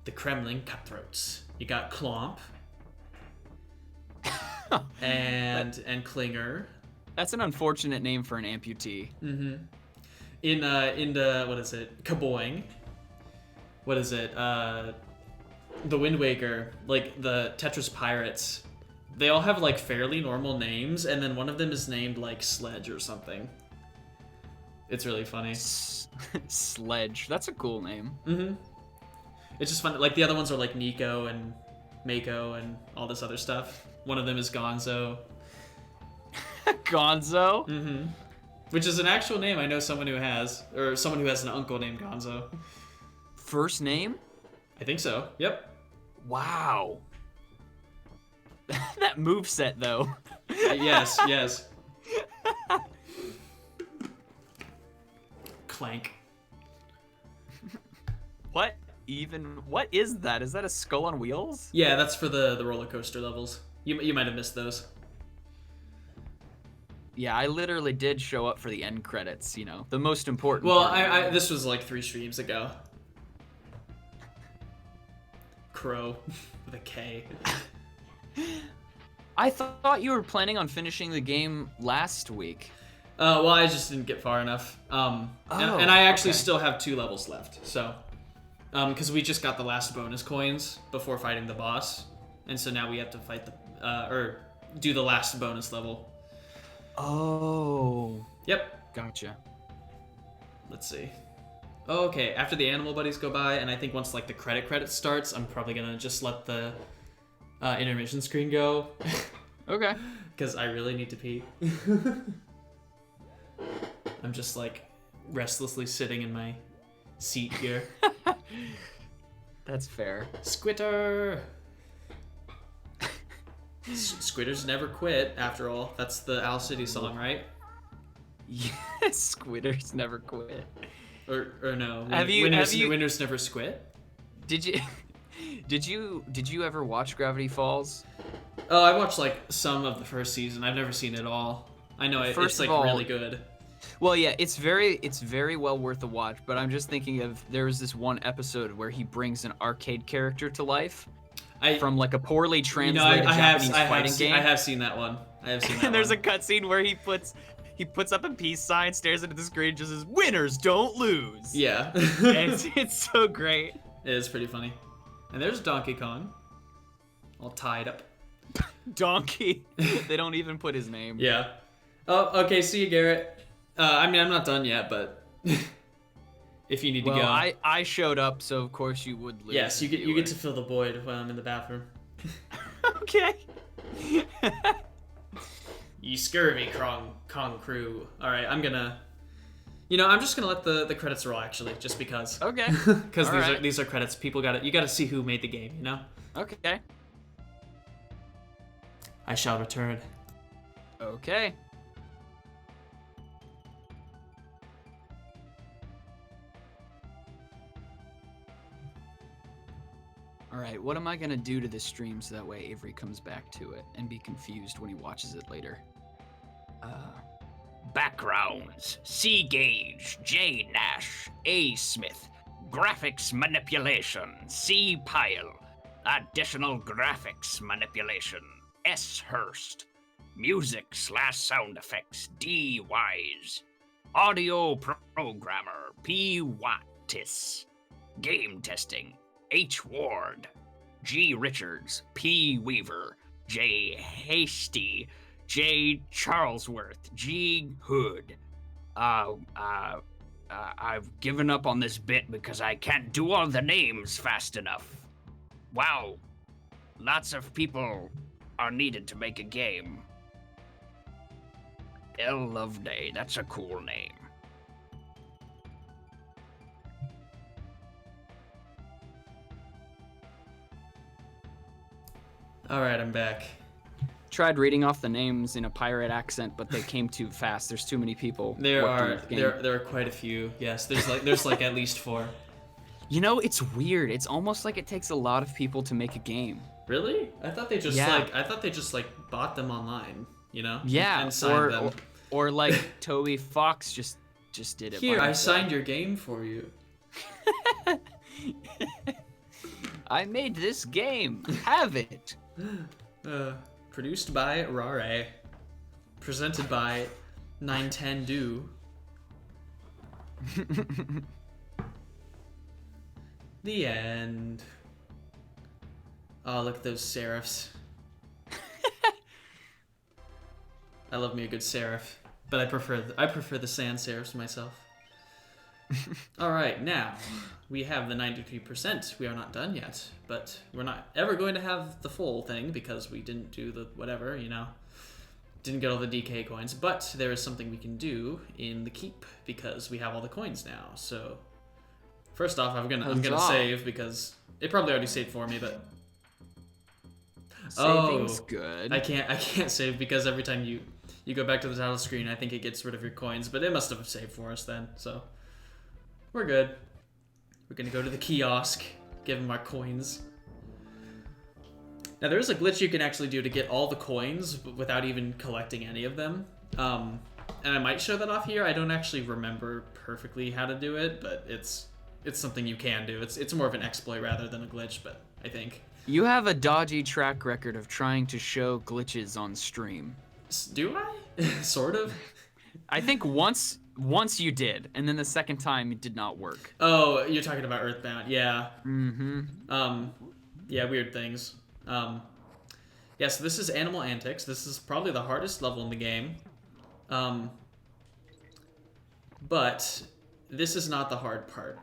The Kremlin Cutthroats. You got Clomp. and Klinger. That's an unfortunate name for an amputee. Mm-hmm. In the what is it? Kaboing. What is it? The Wind Waker, like the Tetris Pirates. They all have like fairly normal names, and then one of them is named like Sledge or something. It's really funny. Sledge. That's a cool name. Mm-hmm. It's just fun. Like the other ones are like Nico and Mako and all this other stuff. One of them is Gonzo. Gonzo? Mm-hmm. Which is an actual name I know someone who has, or someone who has an uncle named Gonzo. First name? I think so. Yep. Wow. That moveset, though. Yes, yes. Clank. What is that? Is that a skull on wheels? Yeah, that's for the roller coaster levels. You might have missed those. Yeah, I literally did show up for the end credits, you know, the most important Well, part. this was like 3 streams ago. Crow with a K. I thought you were planning on finishing the game last week. Well, I just didn't get far enough. And I actually still have 2 levels left. So, because we just got the last bonus coins before fighting the boss, and so now we have to fight or do the last bonus level. Oh. Yep. Gotcha. Let's see. Oh, okay, after the animal buddies go by, and I think once like the credit starts, I'm probably gonna just let the intermission screen go. Okay. Because I really need to pee. I'm just like restlessly sitting in my seat here. That's fair. Squitter! Squitters never quit, after all. That's the Owl City song, right? Yes, Squitters never quit. Or no, Winners never squit? Did you ever watch Gravity Falls? Oh, I watched like some of the first season. I've never seen it all. I know it's like really good. Well, yeah, it's very well worth a watch, but I'm just thinking of there was this one episode where he brings an arcade character to life from like a poorly translated Japanese fighting game. I have seen that one. And there's a cutscene where he puts up a peace sign, stares into the screen, and just says, "Winners don't lose." Yeah. it's so great. It is pretty funny. And there's Donkey Kong, all tied up. Donkey. They don't even put his name. Yeah. Oh, okay. See you, Garrett. I mean, I'm not done yet, but if you need to go. I showed up, so of course you would lose. Yes, you get to fill the void when I'm in the bathroom. Okay. Ye scurvy Kong crew. All right, I'm just gonna let the credits roll actually, just because. Okay. Because these are credits. You gotta see who made the game, you know. Okay. I shall return. Okay. Alright, what am I gonna do to this stream so that way Avery comes back to it and be confused when he watches it later? Backgrounds: C. Gage, J. Nash, A. Smith. Graphics manipulation: C. Pyle. Additional graphics manipulation: S. Hurst. Music/sound effects: D. Wise. Audio programmer: P. Wattis. Game testing: H. Ward. G. Richards, P. Weaver, J. Hasty, J. Charlesworth, G. Hood. I've given up on this bit because I can't do all the names fast enough. Wow. Lots of people are needed to make a game. L. Loveday, that's a cool name. All right, I'm back. Tried reading off the names in a pirate accent, but they came too fast. There's too many people. There are quite a few. Yes, there's like at least 4. You know, it's weird. It's almost like it takes a lot of people to make a game. Really? I thought they just bought them online, you know? Yeah, and signed them. Or like Toby Fox just did it. Here, I signed your game for you. I made this game. Have it. Produced by Rare. Presented by Nintendo. The end. Oh, look at those serifs. I love me a good serif, but I prefer the sans serifs myself. All right, now we have the 93%. We are not done yet, but we're not ever going to have the full thing because we didn't do the whatever, you know. Didn't get all the DK coins, but there is something we can do in the keep because we have all the coins now. So first off, I'm gonna save because it probably already saved for me, but saving's good. I can't save because every time you go back to the title screen, I think it gets rid of your coins, but it must have saved for us then. So we're good. We're gonna go to the kiosk, give them our coins. Now there's a glitch you can actually do to get all the coins without even collecting any of them. And I might show that off here. I don't actually remember perfectly how to do it, but it's something you can do. It's more of an exploit rather than a glitch, but I think. You have a dodgy track record of trying to show glitches on stream. Do I? Sort of. I think once you did, and then the second time it did not work. Oh, you're talking about Earthbound, yeah. Mm-hmm. Yeah, weird things. Yeah, so this is Animal Antics. This is probably the hardest level in the game. But this is not the hard part,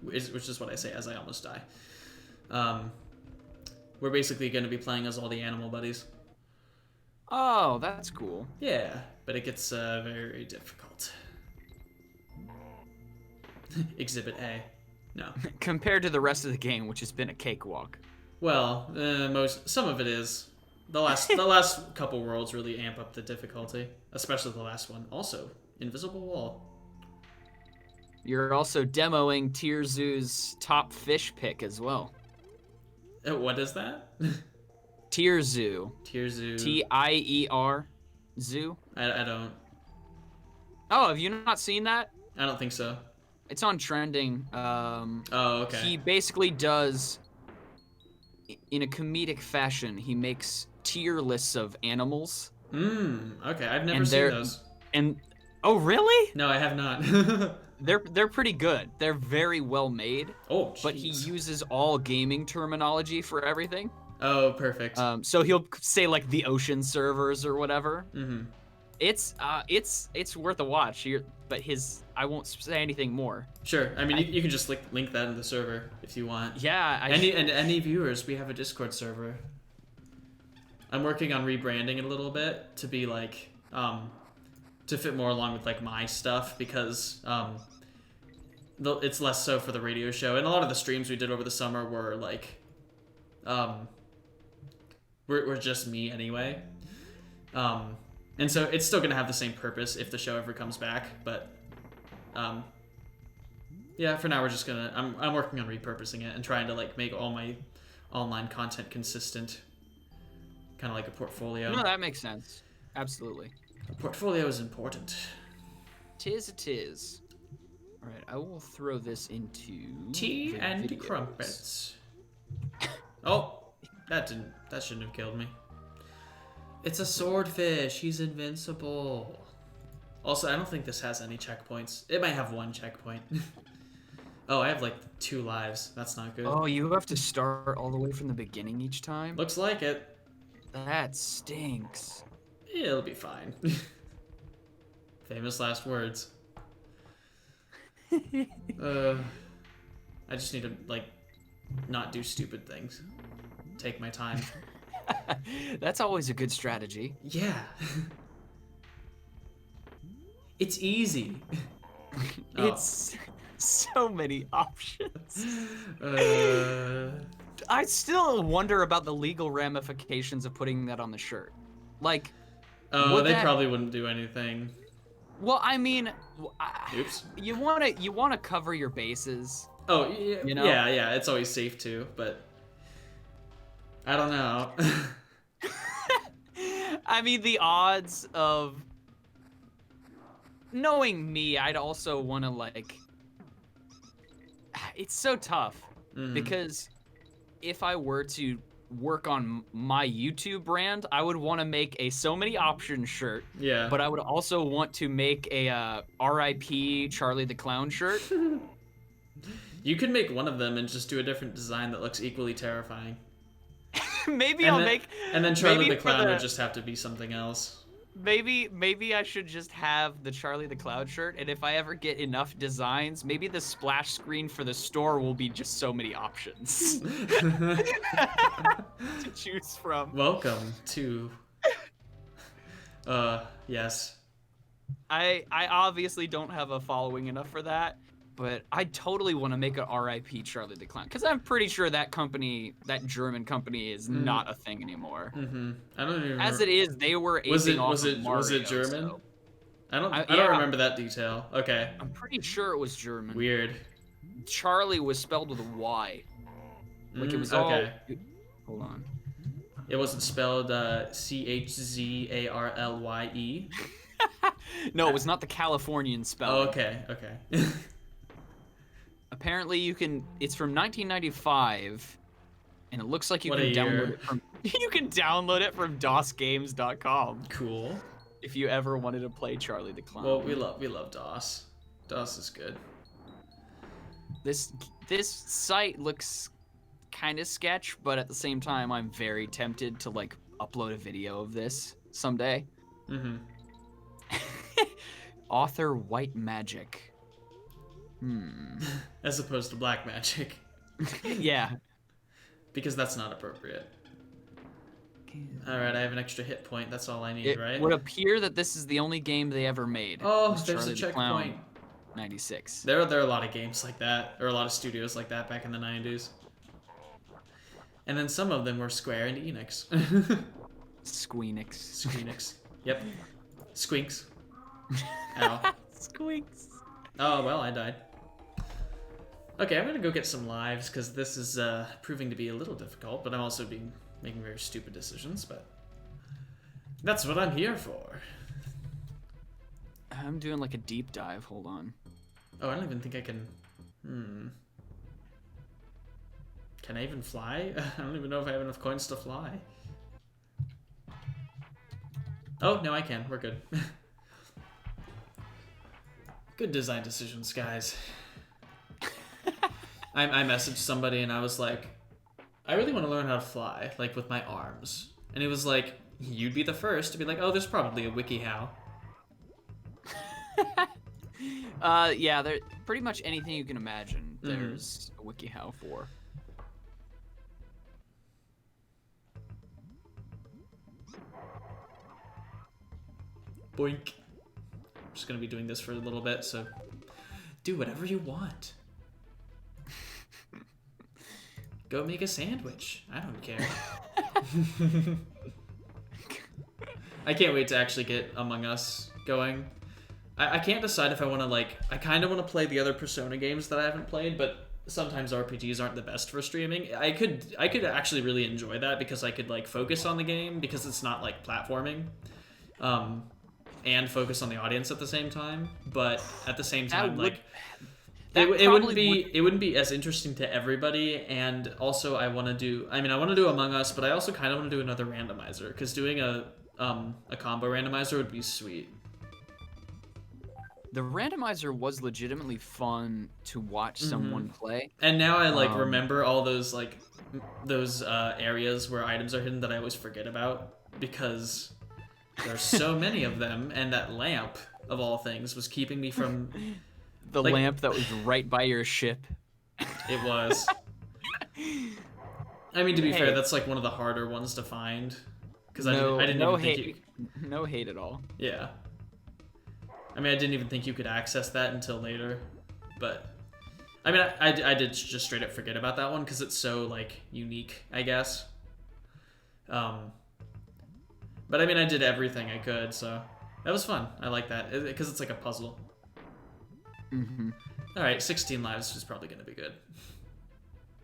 which is what I say as I almost die. We're basically going to be playing as all the animal buddies. Oh, that's cool. Yeah, but it gets very difficult. Exhibit A. No. Compared to the rest of the game, which has been a cakewalk. Well, some of it is. The last couple worlds really amp up the difficulty, especially the last one. Also, Invisible Wall. You're also demoing Tierzoo's top fish pick as well. What is that? Tierzoo. Tierzoo. T-I-E-R. Zoo. I don't. Oh, have you not seen that? I don't think so. It's on trending. Oh, okay. He basically does, in a comedic fashion, he makes tier lists of animals. Okay. I've never seen those. And oh, really? No, I have not. They're pretty good. They're very well made. Oh, geez. But he uses all gaming terminology for everything. Oh, perfect. So he'll say like the ocean servers or whatever. Mm-hmm. It's worth a watch. But I won't say anything more. Sure. I mean, you can just link that in the server if you want. Yeah. Any viewers, we have a Discord server. I'm working on rebranding it a little bit to be like to fit more along with like my stuff because it's less so for the radio show, and a lot of the streams we did over the summer were like we're just me anyway. And so it's still gonna have the same purpose if the show ever comes back, but yeah, for now we're just gonna I'm working on repurposing it and trying to like make all my online content consistent, kind of like a portfolio. No, that makes sense. Absolutely. A portfolio is important. Tis it is. All right, I will throw this into tea and videos. Crumpets. Oh, that shouldn't have killed me. It's a swordfish. He's invincible. Also, I don't think this has any checkpoints. It might have one checkpoint. Oh, I have like 2 lives. That's not good. Oh, you have to start all the way from the beginning each time? Looks like it. That stinks. It'll be fine. Famous last words. I just need to like not do stupid things. Take my time. That's always a good strategy. Yeah. It's easy. It's so many options. I still wonder about the legal ramifications of putting that on the shirt. Like, oh, they probably wouldn't do anything. Well, I mean, oops. You wanna cover your bases. Oh, yeah, you know? Yeah. It's always safe to, but I don't know. I mean, the odds of knowing me, I'd also want to like. It's so tough because if I were to work on my YouTube brand, I would want to make a so many options shirt. Yeah. But I would also want to make a R.I.P. Charlie the Clown shirt. You could make one of them and just do a different design that looks equally terrifying. Maybe And then Charlie the Clown would just have to be something else. Maybe I should just have the Charlie the Clown shirt, and if I ever get enough designs, maybe the splash screen for the store will be just so many options to choose from. Welcome to yes. I obviously don't have a following enough for that, but I totally want to make an R.I.P. Charlie the Clown, because I'm pretty sure that company, that German company, is not a thing anymore. I don't even remember. As it is, they were aping off of Mario, was it German? So. I don't remember that detail. Okay. I'm pretty sure it was German. Weird. Charlie was spelled with a Y. Like it was okay. Hold on. It wasn't spelled Chzarlye. No, it was not the Californian spelling. Oh, okay. Apparently you can, it's from 1995, and it looks like you can download it from DOSgames.com. Cool. If you ever wanted to play Charlie the Clown. Well, we love DOS. DOS is good. This site looks kind of sketch, but at the same time I'm very tempted to like upload a video of this someday. Author White Magic. As opposed to Black Magic. Yeah. Because that's not appropriate. Alright, I have an extra hit point. That's all I need, right? It would appear that this is the only game they ever made. Oh, there's a checkpoint. 96. There are a lot of games like that, or a lot of studios like that back in the 90s. And then some of them were Square and Enix. Squeenix. Yep. Squinks. Ow. Squinks. Oh, well, I died. Okay, I'm gonna go get some lives, because this is proving to be a little difficult, but I'm also making very stupid decisions, but that's what I'm here for. I'm doing like a deep dive, hold on. Oh, I don't even think I can... Can I even fly? I don't even know if I have enough coins to fly. Oh, no, I can. We're good. Good design decisions, guys. I messaged somebody and I was like, I really want to learn how to fly, like with my arms. And it was like, you'd be the first to be like, oh, there's probably a WikiHow. Yeah, there pretty much anything you can imagine. There's a WikiHow for. Boink. I'm just gonna be doing this for a little bit, so do whatever you want. Go make a sandwich. I don't care. I can't wait to actually get Among Us going. I can't decide if I want to, like, I kind of want to play the other Persona games that I haven't played, but sometimes RPGs aren't the best for streaming. I could actually really enjoy that because I could, like, focus on the game because it's not, like, platforming. And focus on the audience at the same time, but at the same time, it wouldn't be as interesting to everybody. And also, I want to do Among Us, but I also kind of want to do another randomizer because doing a combo randomizer would be sweet. The randomizer was legitimately fun to watch someone play. And now I remember all those areas where items are hidden that I always forget about because there's so many of them, and that lamp of all things was keeping me from the lamp that was right by your ship. It was. I mean, to be fair, that's like one of the harder ones to find because I didn't even think no hate at all. Yeah. I mean, I didn't even think you could access that until later, but I mean, I did just straight up forget about that one because it's so like unique, I guess. But I mean, I did everything I could, so that was fun. I like that because it's like a puzzle. Mm-hmm. All right, 16 lives is probably gonna be good.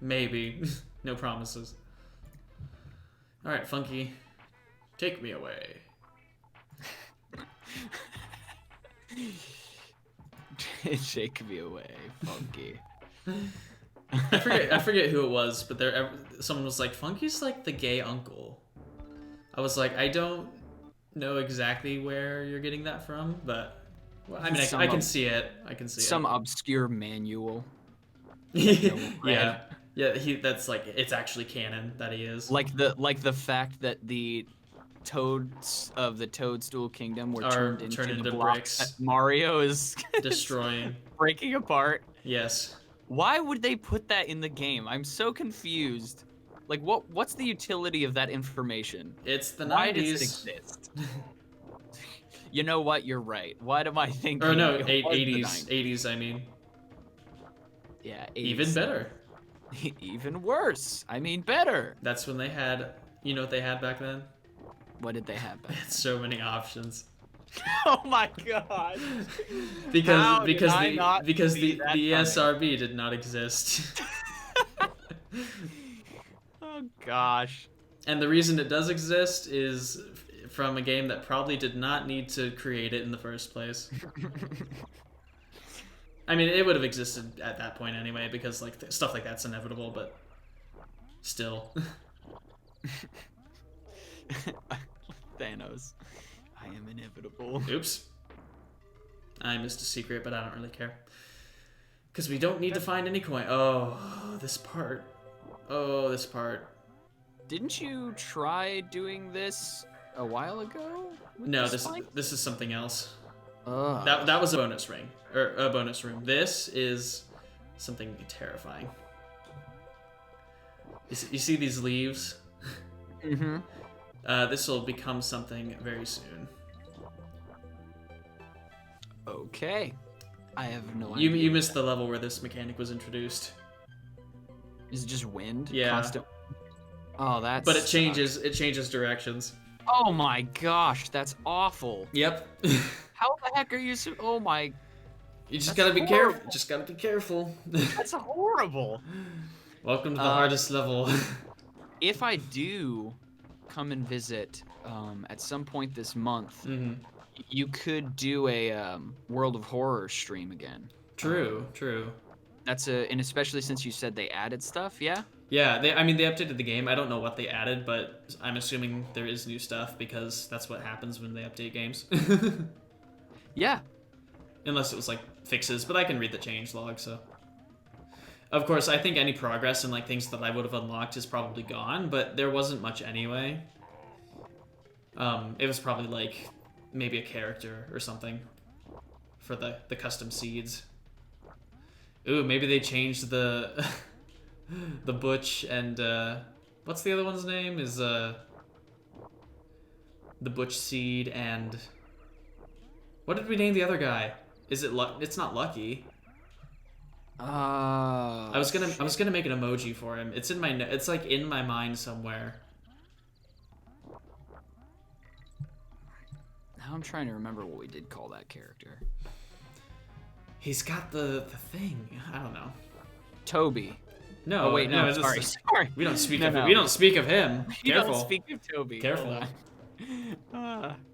Maybe, no promises. All right, Funky, take me away. Take me away, Funky. I forget who it was, but someone was like, Funky's like the gay uncle. I was like, I don't know exactly where you're getting that from, but well, I mean, I can see it. I can see some obscure manual. Yeah, that's like it's actually canon that he is. Like the fact that the toads of the Toadstool Kingdom were turned into the blocks bricks. that Mario is Destroying. breaking apart. Yes. Why would they put that in the game? I'm so confused. Like, what's the utility of that information? It's the 90s. Why does it exist? You know what? You're right. What am I thinking? Or no, It was 80s. the 80s, I mean. Yeah, 80s. Even better. Even worse. I mean, better. That's when they had, you know what they had back then? What did they have back then? So many options. Oh my god. Because the coming? ESRB did not exist. Oh gosh. And the reason it does exist is from a game that probably did not need to create it in the first place. I mean, it would have existed at that point anyway, because like stuff like that's inevitable, but still. Thanos. I am inevitable. Oops. I missed a secret, but I don't really care. Because we don't need to find any coin. Oh, this part. Oh, this part. Didn't you try doing this a while ago? No, this is something else. Ugh. That was a bonus ring. Or a bonus room. This is something terrifying. You see these leaves? Mm-hmm. This will become something very soon. Okay. I have no idea. You missed the level where this mechanic was introduced. Is it just wind? Yeah. Constant... Oh, that's. But it changes directions. Oh my gosh, that's awful. Yep. How the heck are you so... Oh my... You just That's gotta be careful. horrible. Just gotta be careful. That's horrible. Welcome to the hardest level. If I do come and visit at some point this month, you could do a World of Horror stream again. True. And especially since you said they added stuff, yeah? Yeah, they updated the game. I don't know what they added, but I'm assuming there is new stuff because that's what happens when they update games. Yeah. Unless it was like fixes, but I can read the change log, so. Of course, I think any progress and like things that I would have unlocked is probably gone, but there wasn't much anyway. It was probably like maybe a character or something for the custom seeds. Ooh, maybe they changed the the Butch and what's the other one's name? Is the Butch seed and what did we name the other guy? Is it it's not Lucky. I was gonna make an emoji for him. It's in my it's like in my mind somewhere. Now I'm trying to remember what we did call that character. He's got the thing. I don't know. Toby. No. Oh wait, no. Sorry. We don't speak No, of no. We don't speak of him. You Careful. don't speak of Toby. Careful.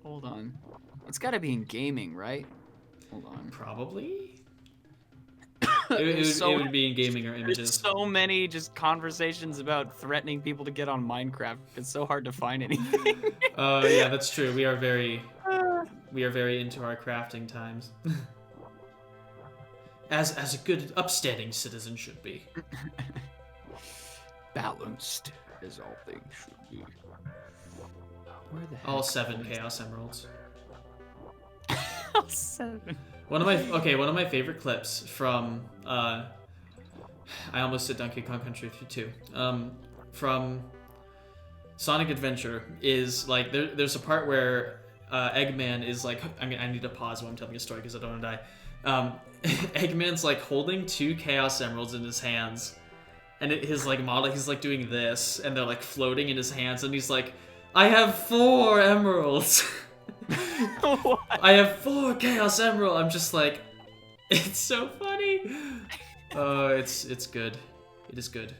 Hold on. It's got to be in gaming, right? Hold on. Probably. It would be in gaming or images. There's so many just conversations about threatening people to get on Minecraft. It's so hard to find anything. Oh yeah, that's true. We are very into our crafting times. As a good upstanding citizen should be. Balanced as all things should be. Where the heck? All 7 Chaos Emeralds. All 7. One of my favorite clips from I almost said Donkey Kong Country 2. From Sonic Adventure is like there's a part where Eggman is like, I mean, I need to pause while I'm telling a story because I don't want to die. Eggman's like holding 2 Chaos Emeralds in his hands, and his like model, he's like doing this, and they're like floating in his hands, and he's like, I have 4 emeralds. I have 4 Chaos Emerald. I'm just like, it's so funny. Oh, it's good. It is good.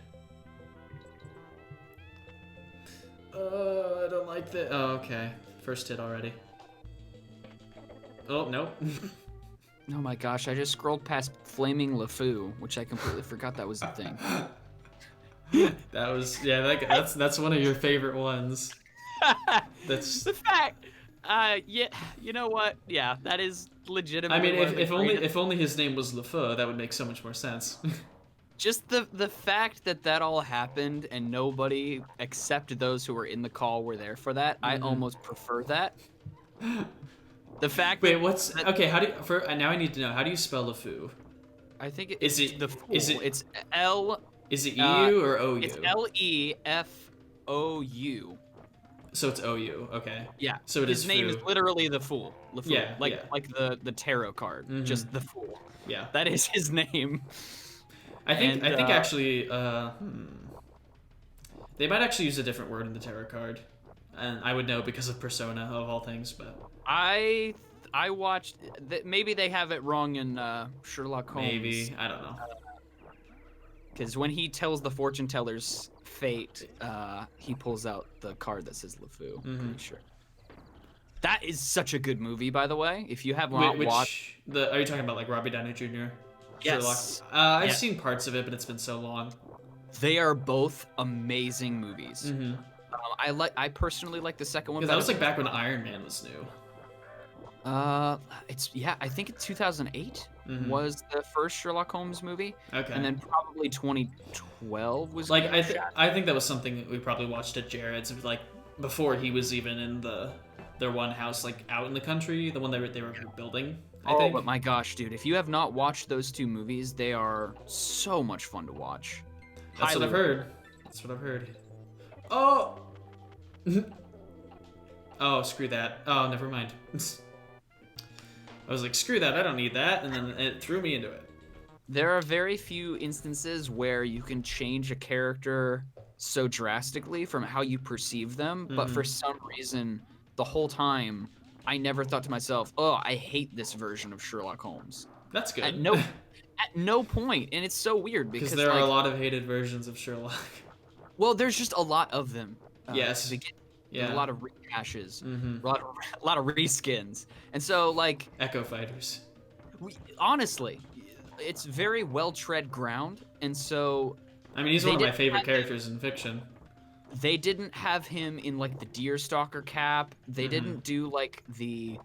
I don't like that. Oh, okay. First hit already. Oh, nope. Oh my gosh, I just scrolled past Flaming LeFou, which I completely forgot that was a thing. That was, yeah, that's one of your favorite ones. That's the fact. Yeah, you know what? Yeah, that is legitimately. I mean, one of the if only his name was LeFou, that would make so much more sense. Just the fact that all happened and nobody except those who were in the call were there for that, I almost prefer that. The fact. Wait, okay? How do you, now I need to know, how do you spell LeFou? I think Is it it's L. Is it EU or OU? It's LEFOU. So it's OU, okay. Yeah. So it his is name Fu. is literally the Fool. LeFou. Yeah, Like yeah. like the tarot card, just the Fool. Yeah. That is his name. I think And, actually they might actually use a different word in the tarot card, and I would know because of Persona of all things. But I watched. Maybe they have it wrong in Sherlock Holmes. maybe, I don't know. Because when he tells the fortune teller's fate, he pulls out the card that says LeFou. Pretty sure. That is such a good movie, by the way. If you have not watched, are you talking about like Robbie Downey Jr.? Yes. Sherlock? I've seen parts of it, but it's been so long. They are both amazing movies. I personally like the second one. Because that was like back when Iron Man was new. I think it's 2008 was the first Sherlock Holmes movie. Okay. And then probably 2012 was like I think that was something that we probably watched at Jared's, like before he was even in their one house like out in the country, the one they were building. I think. But my gosh, dude, if you have not watched those 2 movies, they are so much fun to watch. That's what I've heard. That's what I've heard. Oh. Oh, screw that. Oh, never mind. I was like, screw that, I don't need that, and then it threw me into it. There are very few instances where you can change a character so drastically from how you perceive them, but for some reason, the whole time, I never thought to myself, oh, I hate this version of Sherlock Holmes. That's good. At no point, and it's so weird because there are a lot of hated versions of Sherlock. Well, there's just a lot of them. Yes. Yeah. A lot of rehashes, Mm-hmm. a lot of reskins, and so like Echo Fighters. honestly, it's very well tread ground, and so. I mean, he's one of my favorite characters in fiction. They didn't have him in like the Deerstalker cap. They didn't do like the.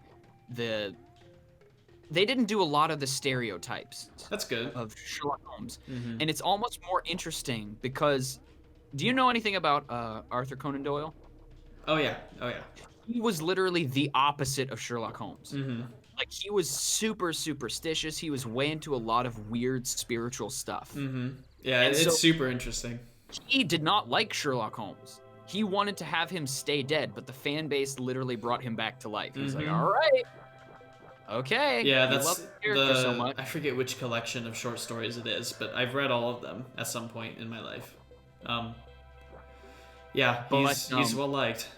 They didn't do a lot of the stereotypes. That's good. Of Sherlock Holmes, and it's almost more interesting because. Do you know anything about Arthur Conan Doyle? Oh yeah. He was literally the opposite of Sherlock Holmes. Mm-hmm. Like he was super superstitious. He was way into a lot of weird spiritual stuff. Mm-hmm. Yeah, And it's so- super interesting. He did not like Sherlock Holmes. He wanted to have him stay dead, but the fan base literally brought him back to life. He was like, "All right, okay." Yeah, you that's love the character so much. I forget which collection of short stories it is, but I've read all of them at some point in my life. Yeah, he's well liked.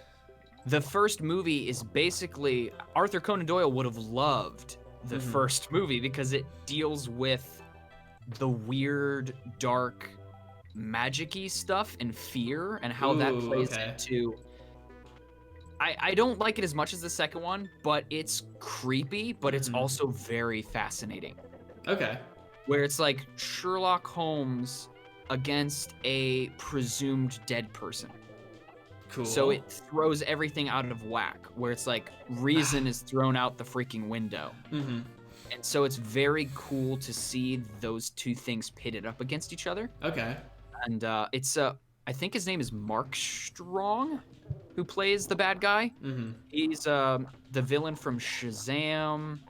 The first movie is basically Arthur Conan Doyle would have loved the first movie because it deals with the weird, dark, magic-y stuff and fear and how that plays into. I don't like it as much as the second one, but it's creepy, but it's also very fascinating. Okay. Where it's like Sherlock Holmes against a presumed dead person. Cool. So it throws everything out of whack, where it's like reason is thrown out the freaking window. Mm-hmm. And so it's very cool to see those 2 things pitted up against each other. Okay. And it's I think his name is Mark Strong, who plays the bad guy. Mm-hmm. He's the villain from Shazam.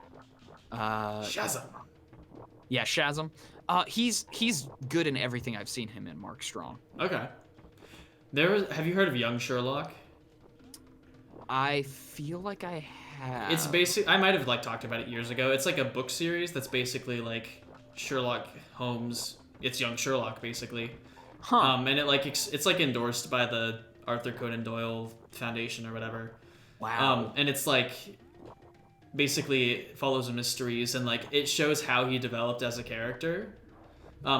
Shazam. Yeah, Shazam. He's good in everything I've seen him in, Mark Strong. Okay. Have you heard of Young Sherlock? I feel like I have. It's basic. I might have like talked about it years ago. It's like a book series that's basically like Sherlock Holmes. It's young Sherlock basically. Huh. And it like it's like endorsed by the Arthur Conan Doyle Foundation or whatever. Wow. And it's like basically it follows mysteries and like it shows how he developed as a character.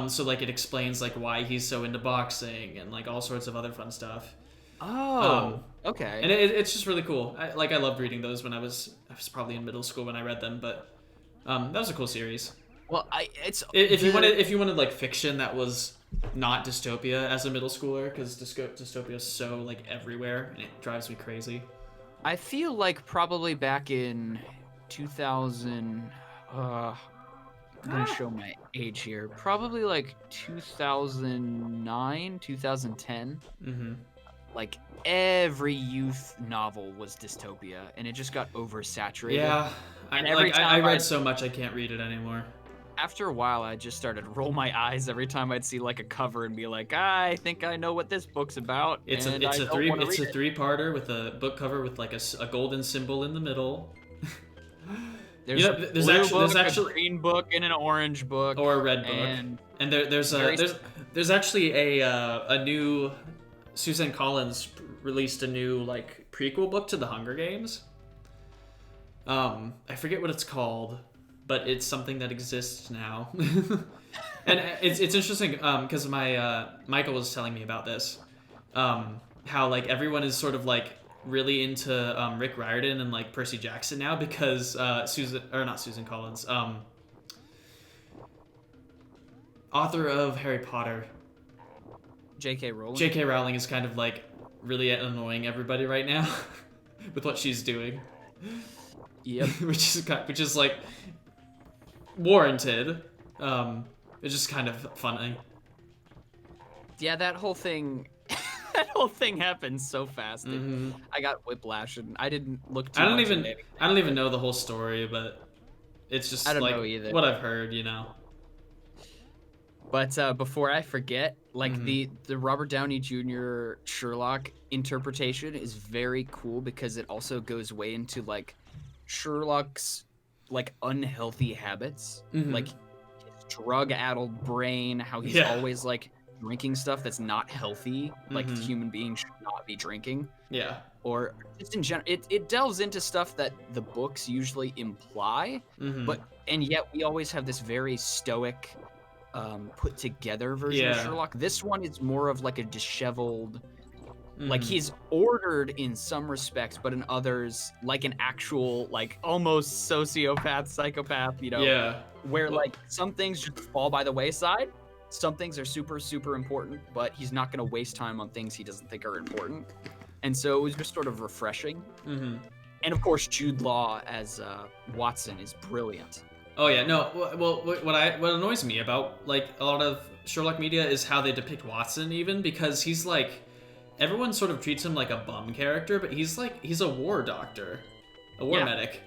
So like it explains like why he's so into boxing and like all sorts of other fun stuff. Oh. Okay. And it's just really cool. I loved reading those when I was probably in middle school when I read them, but that was a cool series. Well, If you wanted like fiction that was not dystopia as a middle schooler, because dystopia is so like everywhere and it drives me crazy. I feel like probably back in 2000. I'm gonna show my age here. Probably like 2009, 2010. Mm-hmm. Like every youth novel was dystopia, and it just got oversaturated. Yeah, And I every time read I'd- so much I can't read it anymore. After a while, I just started to roll my eyes every time I'd see like a cover and be like, I think I know what this book's about. It's and a I don't three wanna it's a read it." three-parter with a book cover with like a golden symbol in the middle. There's You know, a there's blue actually- book, there's a green book, and an orange book. Or a red book. And And Very- there's actually a new Suzanne Collins released a new like prequel book to the Hunger Games. I forget what it's called, but it's something that exists now. And it's interesting because my Michael was telling me about this. How like everyone is sort of like really into Rick Riordan and like Percy Jackson now because not Susan Collins, author of Harry Potter, J.K. Rowling. J.K. Rowling is kind of like really annoying everybody right now with what she's doing. Yep. which is like warranted. It's just kind of funny. Yeah, that whole thing. That whole thing happened so fast. Mhm. I got whiplash, and I didn't look too I don't much even into it. I don't even know the whole story, but it's just I don't like know either. what I've heard, you know. But before I forget, like Mhm. the Robert Downey Jr. Sherlock interpretation is very cool because it also goes way into like Sherlock's like unhealthy habits, Mhm. like his drug-addled brain, how he's Yeah. always like drinking stuff that's not healthy, like Mhm. human beings should not be drinking. Yeah. Or just in general, it delves into stuff that the books usually imply, Mhm. but and yet we always have this very stoic, put together version of Yeah. Sherlock. This one is more of like a disheveled, like Mhm. he's ordered in some respects, but in others, like an actual, like almost sociopath, psychopath, you know, Yeah. where Well- like some things just fall by the wayside. Some things are super, super important, but he's not going to waste time on things he doesn't think are important. And so it was just sort of refreshing. Mhm. And of course, Jude Law as Watson is brilliant. Oh yeah, no. Well, what annoys me about like a lot of Sherlock media is how they depict Watson, even because he's like everyone sort of treats him like a bum character, but he's a war doctor, a war Yeah. medic.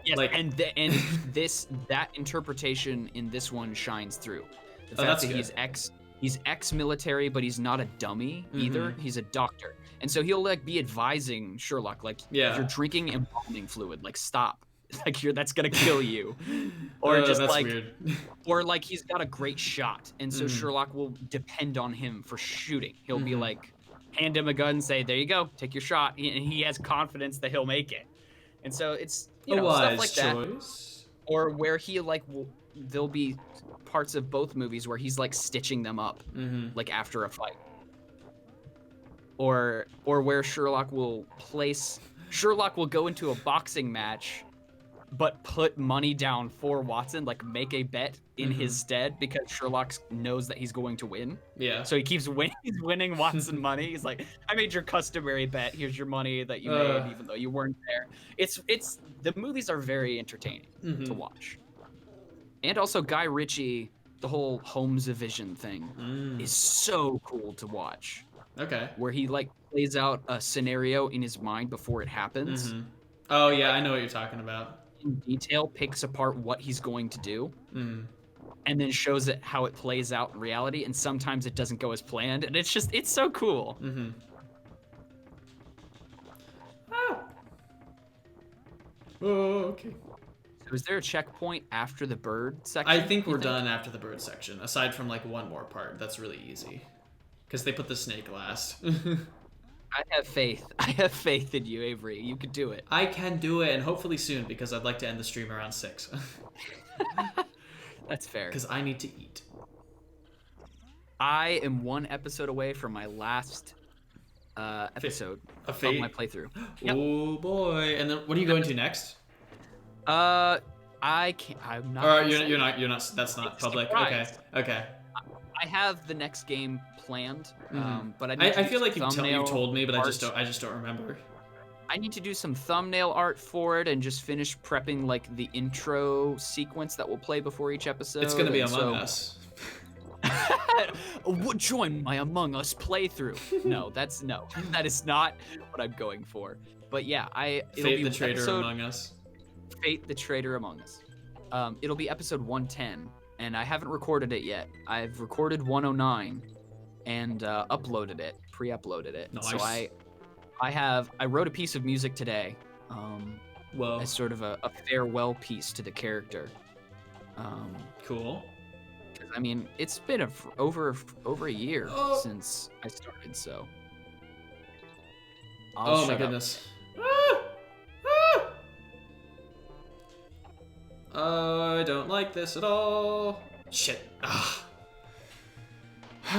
Yes, Like- and that interpretation in this one shines through. The Oh, fact that's that good. he's ex-military, but he's not a dummy either. He's a doctor, and so he'll like be advising Sherlock, like, Yeah. if you're drinking embalming fluid, like stop, like that's gonna kill you, or just that's like, weird. or like he's got a great shot, and so Mhm. Sherlock will depend on him for shooting. He'll be Mhm. like, hand him a gun, and say, there you go, take your shot, and he has confidence that he'll make it. And so it's A stuff wise like that, choice. or where he like there'll be parts of both movies where he's like stitching them up Mm-hmm. like after a fight, or where Sherlock will go into a boxing match but put money down for Watson, like make a bet in his stead because Sherlock knows that he's going to win. Yeah. So he keeps winning. He's winning Watson money. He's like, I made your customary bet. Here's your money that you made, even though you weren't there. It's the movies are very entertaining to Mhm. watch. And also Guy Ritchie, the whole Holmes Division thing Mm. is so cool to watch. Okay. Where he like plays out a scenario in his mind before it happens. Mhm. Oh yeah, I know what you're talking about. In detail, picks apart what he's going to do. Mm. And then shows it how it plays out in reality, and sometimes it doesn't go as planned, and it's so cool. Mm-hmm. Oh, okay. So is there a checkpoint after the bird section? I think you we're done after the bird section, aside from like one more part. That's really easy. Because they put the snake last. I have faith. I have faith in you, Avery. You could do it. I can do it, and hopefully soon, because I'd like to end the stream around 6. That's fair. Because I need to eat. I am one episode away from my last episode A of fate? my playthrough. Yep. Oh boy! And then what are you going to next? I can't. I'm not. Or gonna say. you're not. That's not It's public. surprise. Okay. I have the next game planned, Mhm. but I need to I do feel some like you thumbnail told me, but I just art. don't remember. I need to do some thumbnail art for it and just finish prepping like the intro sequence that will play before each episode. It's gonna be and Among so- Us. Join my Among Us playthrough. No, that is not what I'm going for. But yeah, it'll Fate be the Traitor episode- Among Us. Fate the Traitor Among Us. It'll be episode 110, and I haven't recorded it yet. I've recorded 109 and uploaded it, pre-uploaded it. So Nice. I wrote a piece of music today, Whoa. as sort of a farewell piece to the character. Cool. 'Cause, I mean, it's been over a year Oh. since I started, so. Oh my shut up. goodness. Ah! Ah! I don't like this at all. Shit. Ah.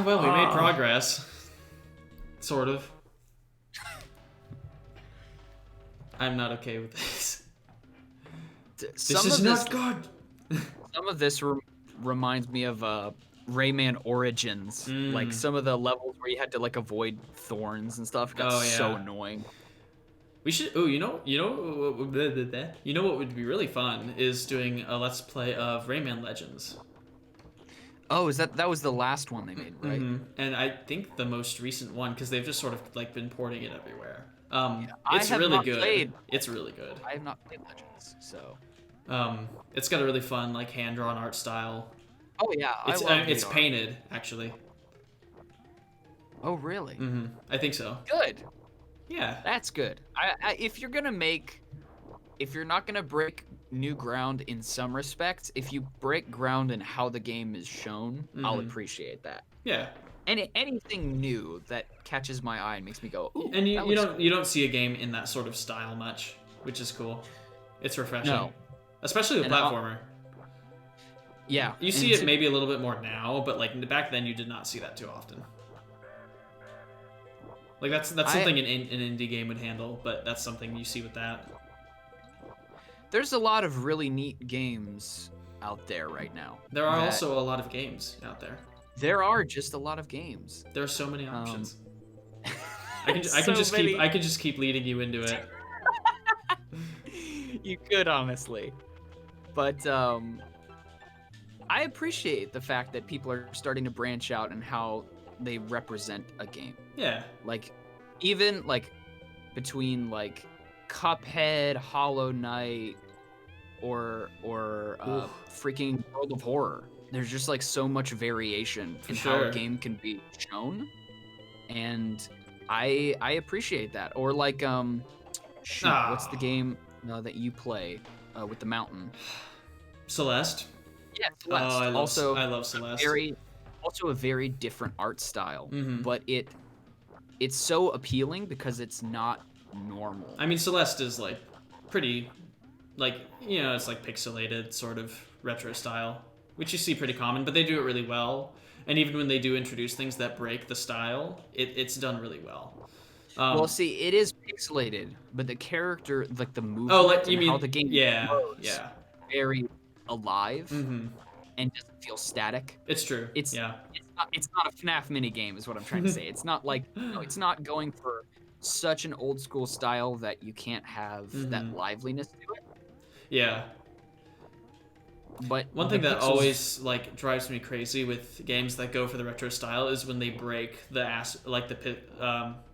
Well, we made Ah. progress. Sort of. I'm not okay with this. This is not good. Some of this reminds me of Rayman Origins, like Mm. some of the levels where you had to like avoid thorns and stuff. Got Oh, so yeah. annoying. We should. Oh, you know what would be really fun is doing a let's play of Rayman Legends. Oh, that was the last one they made, right? Mhm. And I think the most recent one because they've just sort of like been porting it everywhere. I It's have really not good. played- It's really good. I have not played Legends, so. It's got a really fun like hand drawn art style. Oh yeah, It's I love it's the art. painted actually. Oh really? I think so. Good. Yeah. That's good. If you're not gonna break new ground in some respects, if you break ground in how the game is shown, I'll Mhm. appreciate that. Yeah. Anything new that catches my eye and makes me go, ooh, And that you looks don't you don't see a game in that sort of style much, which is cool. It's refreshing. No. Especially the And I'll- platformer. Yeah. You see it maybe a little bit more now, but like back then you did not see that too often. Like that's something an indie game would handle, but that's something you see with that. There's a lot of really neat games out there right now. There are that- also a lot of games out there. There are just a lot of games. There are so many options. I can So many. just keep leading you into it. You could honestly, but I appreciate the fact that people are starting to branch out and how they represent a game. Yeah. Like, even like between like Cuphead, Hollow Knight, or Oof. freaking World of Horror. There's just like so much variation in how sure. a game can be shown, and I appreciate that. Or like shoot, what's the Ah. game that you play with the mountain? Celeste. Yeah, Oh, I love, also I love Celeste. also a very different art style, Mhm. but it's so appealing because it's not normal. I mean, Celeste is like pretty, like it's like pixelated sort of retro style, which you see pretty common, but they do it really well. And even when they do introduce things that break the style, it's done really well. Well, see, it is pixelated, but the character, like the movement oh, like you and mean how the game yeah, flows, yeah. very alive Mm-hmm. and doesn't feel static. It's true. It's yeah. It's not a FNAF mini game, is what I'm trying to say. It's not like it's not going for such an old school style that you can't have that Mhm. liveliness to it. Yeah. But One the thing that pixels- always like drives me crazy with games that go for the retro style is when they break the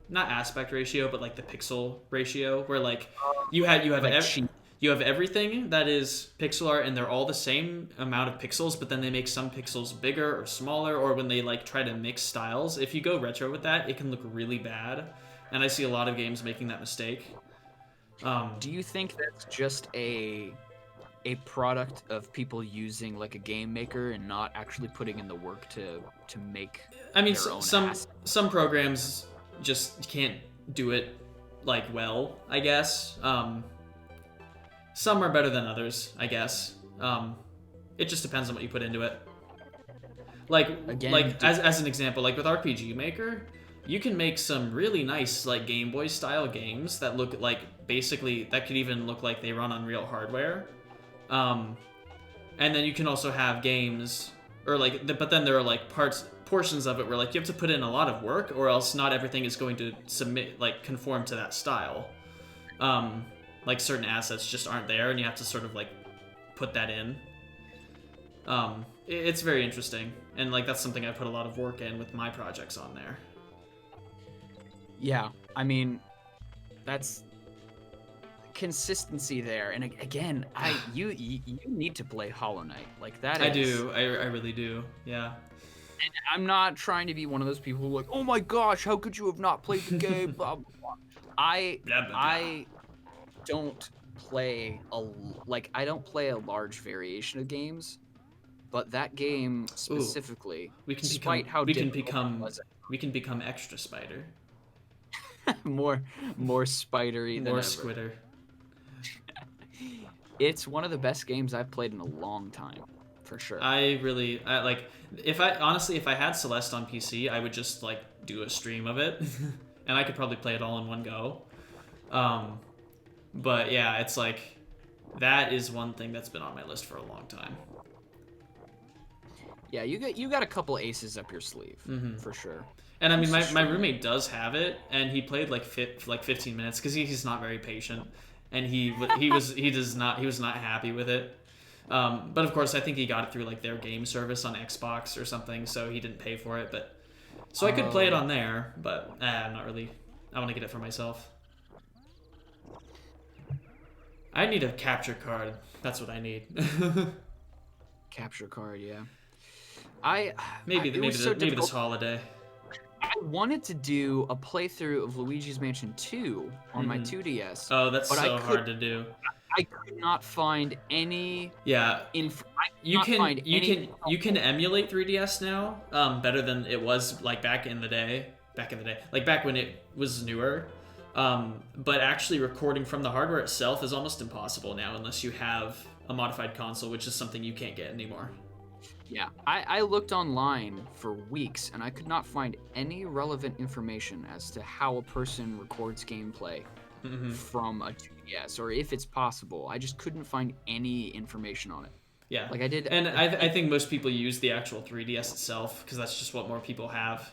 not aspect ratio, but like the pixel ratio, where like you have like cheap. you have everything that is pixel art, and they're all the same amount of pixels, but then they make some pixels bigger or smaller, or when they like try to mix styles. If you go retro with that, it can look really bad, and I see a lot of games making that mistake. Do you think that's just a product of people using like a game maker and not actually putting in the work to make I mean, their own some assets? some programs just can't do it like well, I guess. Some are better than others, I guess. It just depends on what you put into it. Like Again, as an example, like with RPG Maker, you can make some really nice like Game Boy style games that look like basically that could even look like they run on real hardware. And then you can also have games or like but then there are like portions of it where like you have to put in a lot of work or else not everything is going to conform to that style. Like certain assets just aren't there and you have to sort of like put that in. It's very interesting, and like that's something I put a lot of work in with my projects on there. Yeah, I mean, that's consistency there. And again, you need to play Hollow Knight. Like that. I do. I really do. Yeah. And I'm not trying to be one of those people who are like, oh my gosh, how could you have not played the game? Blah, blah, blah. I don't play I don't play a large variation of games, but that game specifically, we can despite how become extra spider. more spidery than more ever. squitter. It's one of the best games I've played in a long time, for sure. I like if I had Celeste on PC, I would just like do a stream of it, and I could probably play it all in one go. But yeah, it's like that is one thing that's been on my list for a long time. Yeah, you got a couple aces up your sleeve, for sure. And I mean, my roommate does have it, and he played like 15 minutes because he's not very patient, and he was not happy with it. But of course, I think he got it through like their game service on Xbox or something, so he didn't pay for it. But so I could play it on there, but I'm not really. I want to get it for myself. I need a capture card. That's what I need. Capture card, yeah. Maybe this holiday. I wanted to do a playthrough of Luigi's Mansion 2 on my 2DS. Oh, that's so hard to do. I could not find any. Yeah. You can emulate 3DS now better than it was like back in the day, like back when it was newer. But actually recording from the hardware itself is almost impossible now unless you have a modified console, which is something you can't get anymore. Yeah, I looked online for weeks and I could not find any relevant information as to how a person records gameplay from a 2DS, or if it's possible. I just couldn't find any information on it. Yeah, like I did, and I think most people use the actual 3DS itself because that's just what more people have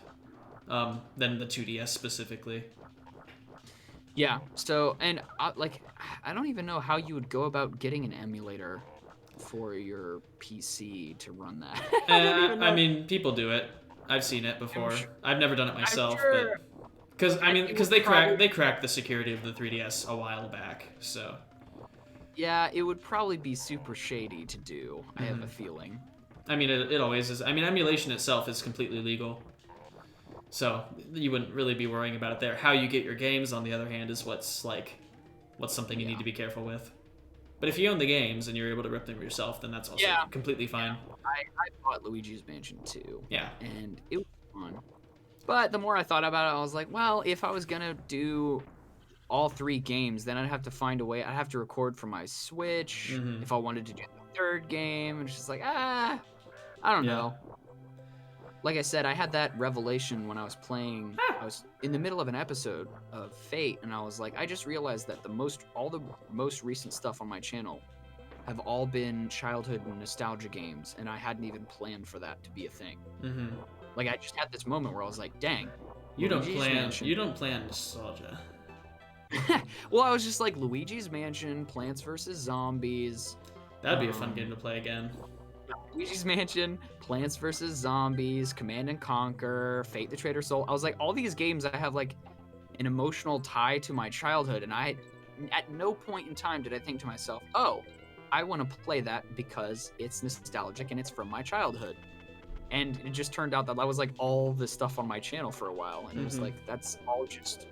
than the 2DS specifically. Yeah. So, and I don't even know how you would go about getting an emulator for your PC to run that. I mean, people do it. I've seen it before. I've never done it myself, but because they cracked the security of the 3DS a while back, so. Yeah, it would probably be super shady to do. I have a feeling. I mean, it always is. I mean, emulation itself is completely legal, so you wouldn't really be worrying about it there. How you get your games, on the other hand, is what's something you need to be careful with. But if you own the games and you're able to rip them yourself, then that's also completely fine. I bought Luigi's Mansion 2. Yeah. And it was fun. But the more I thought about it, I was like, well, if I was going to do all 3 games, then I'd have to find a way. I'd have to record from my Switch if I wanted to do the 3rd game. And it's just like, I don't know. Like I said, I had that revelation when I was playing. I was in the middle of an episode of Fate, and I was like, I just realized that all the most recent stuff on my channel have all been childhood and nostalgia games, and I hadn't even planned for that to be a thing. Like I just had this moment where I was like, dang, you don't plan nostalgia. Well, I was just like, Luigi's Mansion, Plants vs. Zombies. That'd be a fun game to play again. Luigi's Mansion, Plants vs. Zombies, Command & Conquer, Fate the Traitor Soul. I was like, all these games I have like an emotional tie to my childhood, and at no point in time did I think to myself, oh, I want to play that because it's nostalgic and it's from my childhood. And it just turned out that was like all the stuff on my channel for a while, and it was like, that's all just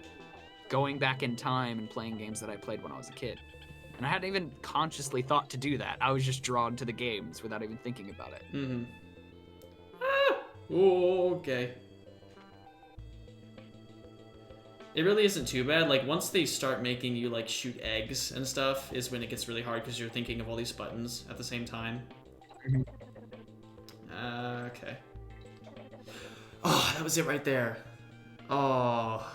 going back in time and playing games that I played when I was a kid. And I hadn't even consciously thought to do that. I was just drawn to the games without even thinking about it. Mm-hmm. Okay. It really isn't too bad. Like, once they start making you, like, shoot eggs and stuff is when it gets really hard because you're thinking of all these buttons at the same time. Okay. Oh, that was it right there. Oh,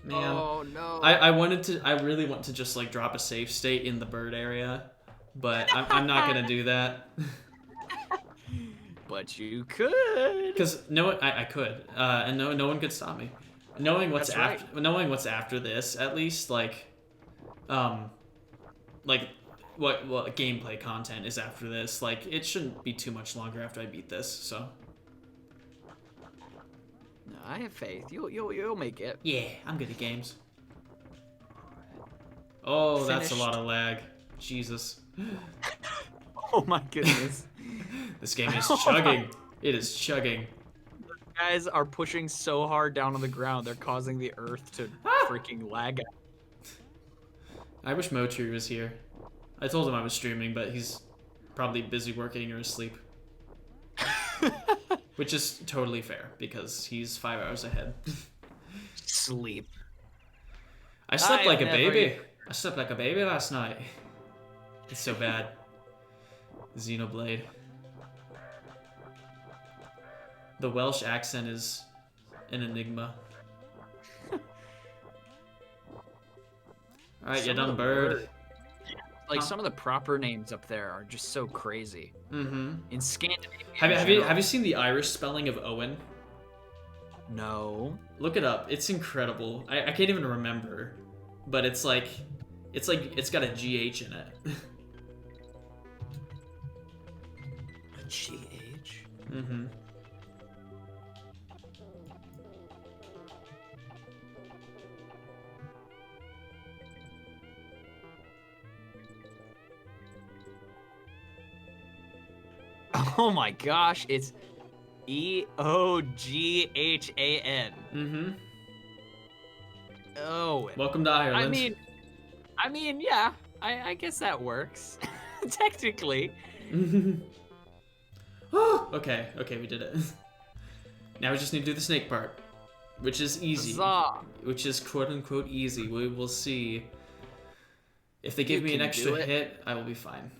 man. Oh, no. I really want to just, like, drop a save state in the bird area, but I'm not going to do that. But you could. Because I could, and no one could stop me. Knowing what's after this, at least, like what gameplay content is after this, like it shouldn't be too much longer after I beat this. So No, I have faith. You'll make it. yeah, I'm good at games. Oh, that's a lot of lag. Jesus. Oh my goodness. This game is chugging. It is chugging. Guys are pushing so hard down on the ground, they're causing the earth to freaking lag out. I wish Motree was here. I told him I was streaming, but he's probably busy working or asleep. Which is totally fair, because he's 5 hours ahead. Sleep. I slept like a baby. I slept like a baby last night. It's so bad. Xenoblade. The Welsh accent is an enigma. Alright, you done, bird? Like, some of the proper names up there are just so crazy. Mm-hmm. In Scandinavia. Have you seen the Irish spelling of Owen? No. Look it up. It's incredible. I can't even remember. But it's got a GH in it. A GH? Mm-hmm. Oh my gosh, it's Eoghan. Mm-hmm. Oh. Welcome to Ireland. I mean, yeah. I guess that works. Technically. Okay, we did it. Now we just need to do the snake part, which is easy. Huzzah. Which is quote-unquote easy. We will see. If they give me an extra hit, I will be fine.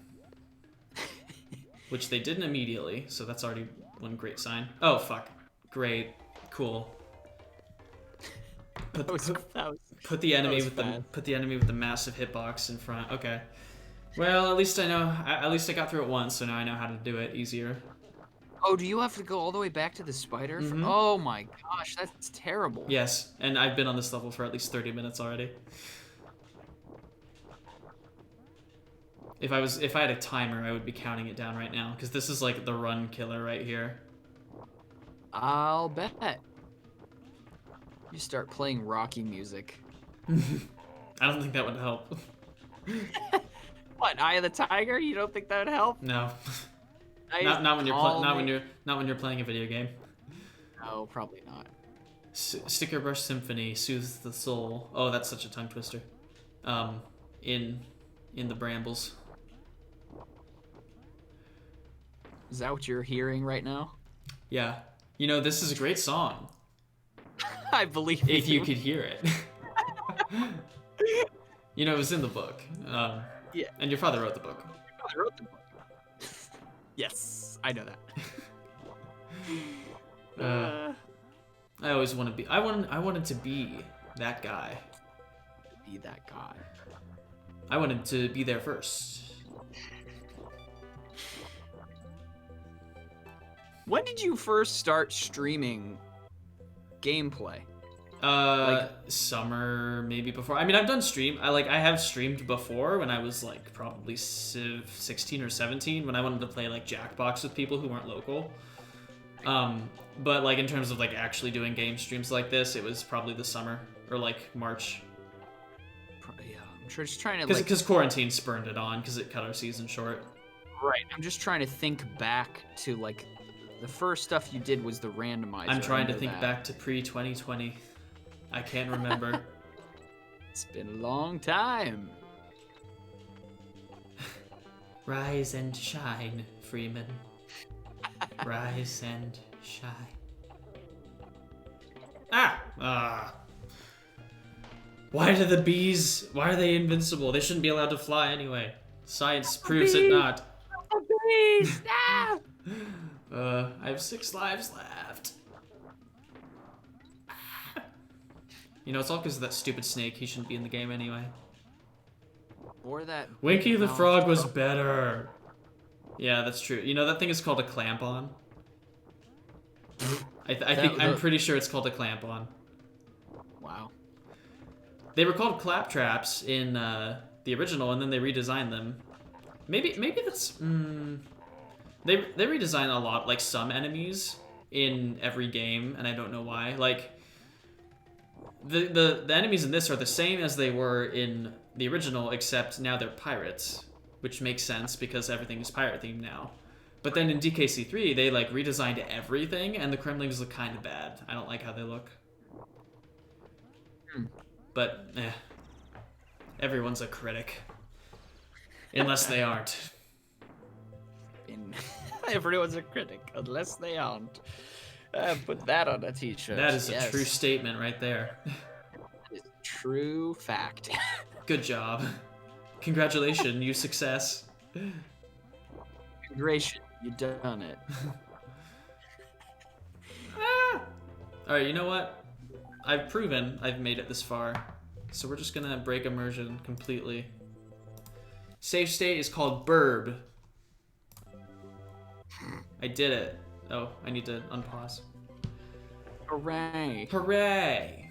Which they didn't immediately, so that's already one great sign. Oh, fuck. Great. Cool. Put the enemy with the massive hitbox in front. Okay. Well, at least I know. At least I got through it once, so now I know how to do it easier. Oh, do you have to go all the way back to the spider? Mm-hmm. Oh my gosh, that's terrible. Yes, and I've been on this level for at least 30 minutes already. If I had a timer, I would be counting it down right now, because this is like the run killer right here. I'll bet. You start playing Rocky music. I don't think that would help. What, Eye of the Tiger? You don't think that would help? No. Nice. not when you're playing a video game. No, probably not. Sticker Brush Symphony soothes the soul. Oh, that's such a tongue twister. In the brambles. Is that what you're hearing right now? Yeah. You know, this is a great song. I believe if you could hear it. You know, it was in the book. Yeah. And your father wrote the book. I wrote the book. Yes, I know that. I always want to be. I wanted to be that guy. Be that guy. I wanted to be there first. When did you first start streaming gameplay? Summer, maybe before. I mean, I've done stream. I have streamed before when I was like probably 16 or 17 when I wanted to play like Jackbox with people who weren't local. But like in terms of like actually doing game streams like this, it was probably the summer or like March. Yeah, I'm just trying to because quarantine spurned it on because it cut our season short. Right. I'm just trying to think back to like the first stuff you did was the randomizer. I'm trying to think back to pre-2020. I can't remember. It's been a long time. Rise and shine, Freeman. Rise and shine. Ah! Why are they invincible? They shouldn't be allowed to fly anyway. Science proves it not. Bees! Ah! I have 6 lives left. You know, it's all because of that stupid snake. He shouldn't be in the game anyway. Or that. Winky the mouse. Frog was better. Yeah, that's true. You know, that thing is called a clamp-on. I'm pretty sure it's called a clamp-on. Wow. They were called claptraps in the original, and then they redesigned them. Maybe that's. They redesign a lot, like some enemies in every game, and I don't know why. Like the enemies in this are the same as they were in the original, except now they're pirates, which makes sense because everything is pirate themed now. But then in DKC3, they like redesigned everything, and the Kremlings look kind of bad. I don't like how they look. But everyone's a critic, unless they aren't. Everyone's a critic, unless they aren't. Put that on a t-shirt. That is a true statement right there. That is a true fact. Good job. Congratulations, you success. Congratulations, you done it. Alright, you know what? I've proven I've made it this far. So we're just gonna break immersion completely. Save state is called Burb. I did it. Oh, I need to unpause. Hooray. Hooray!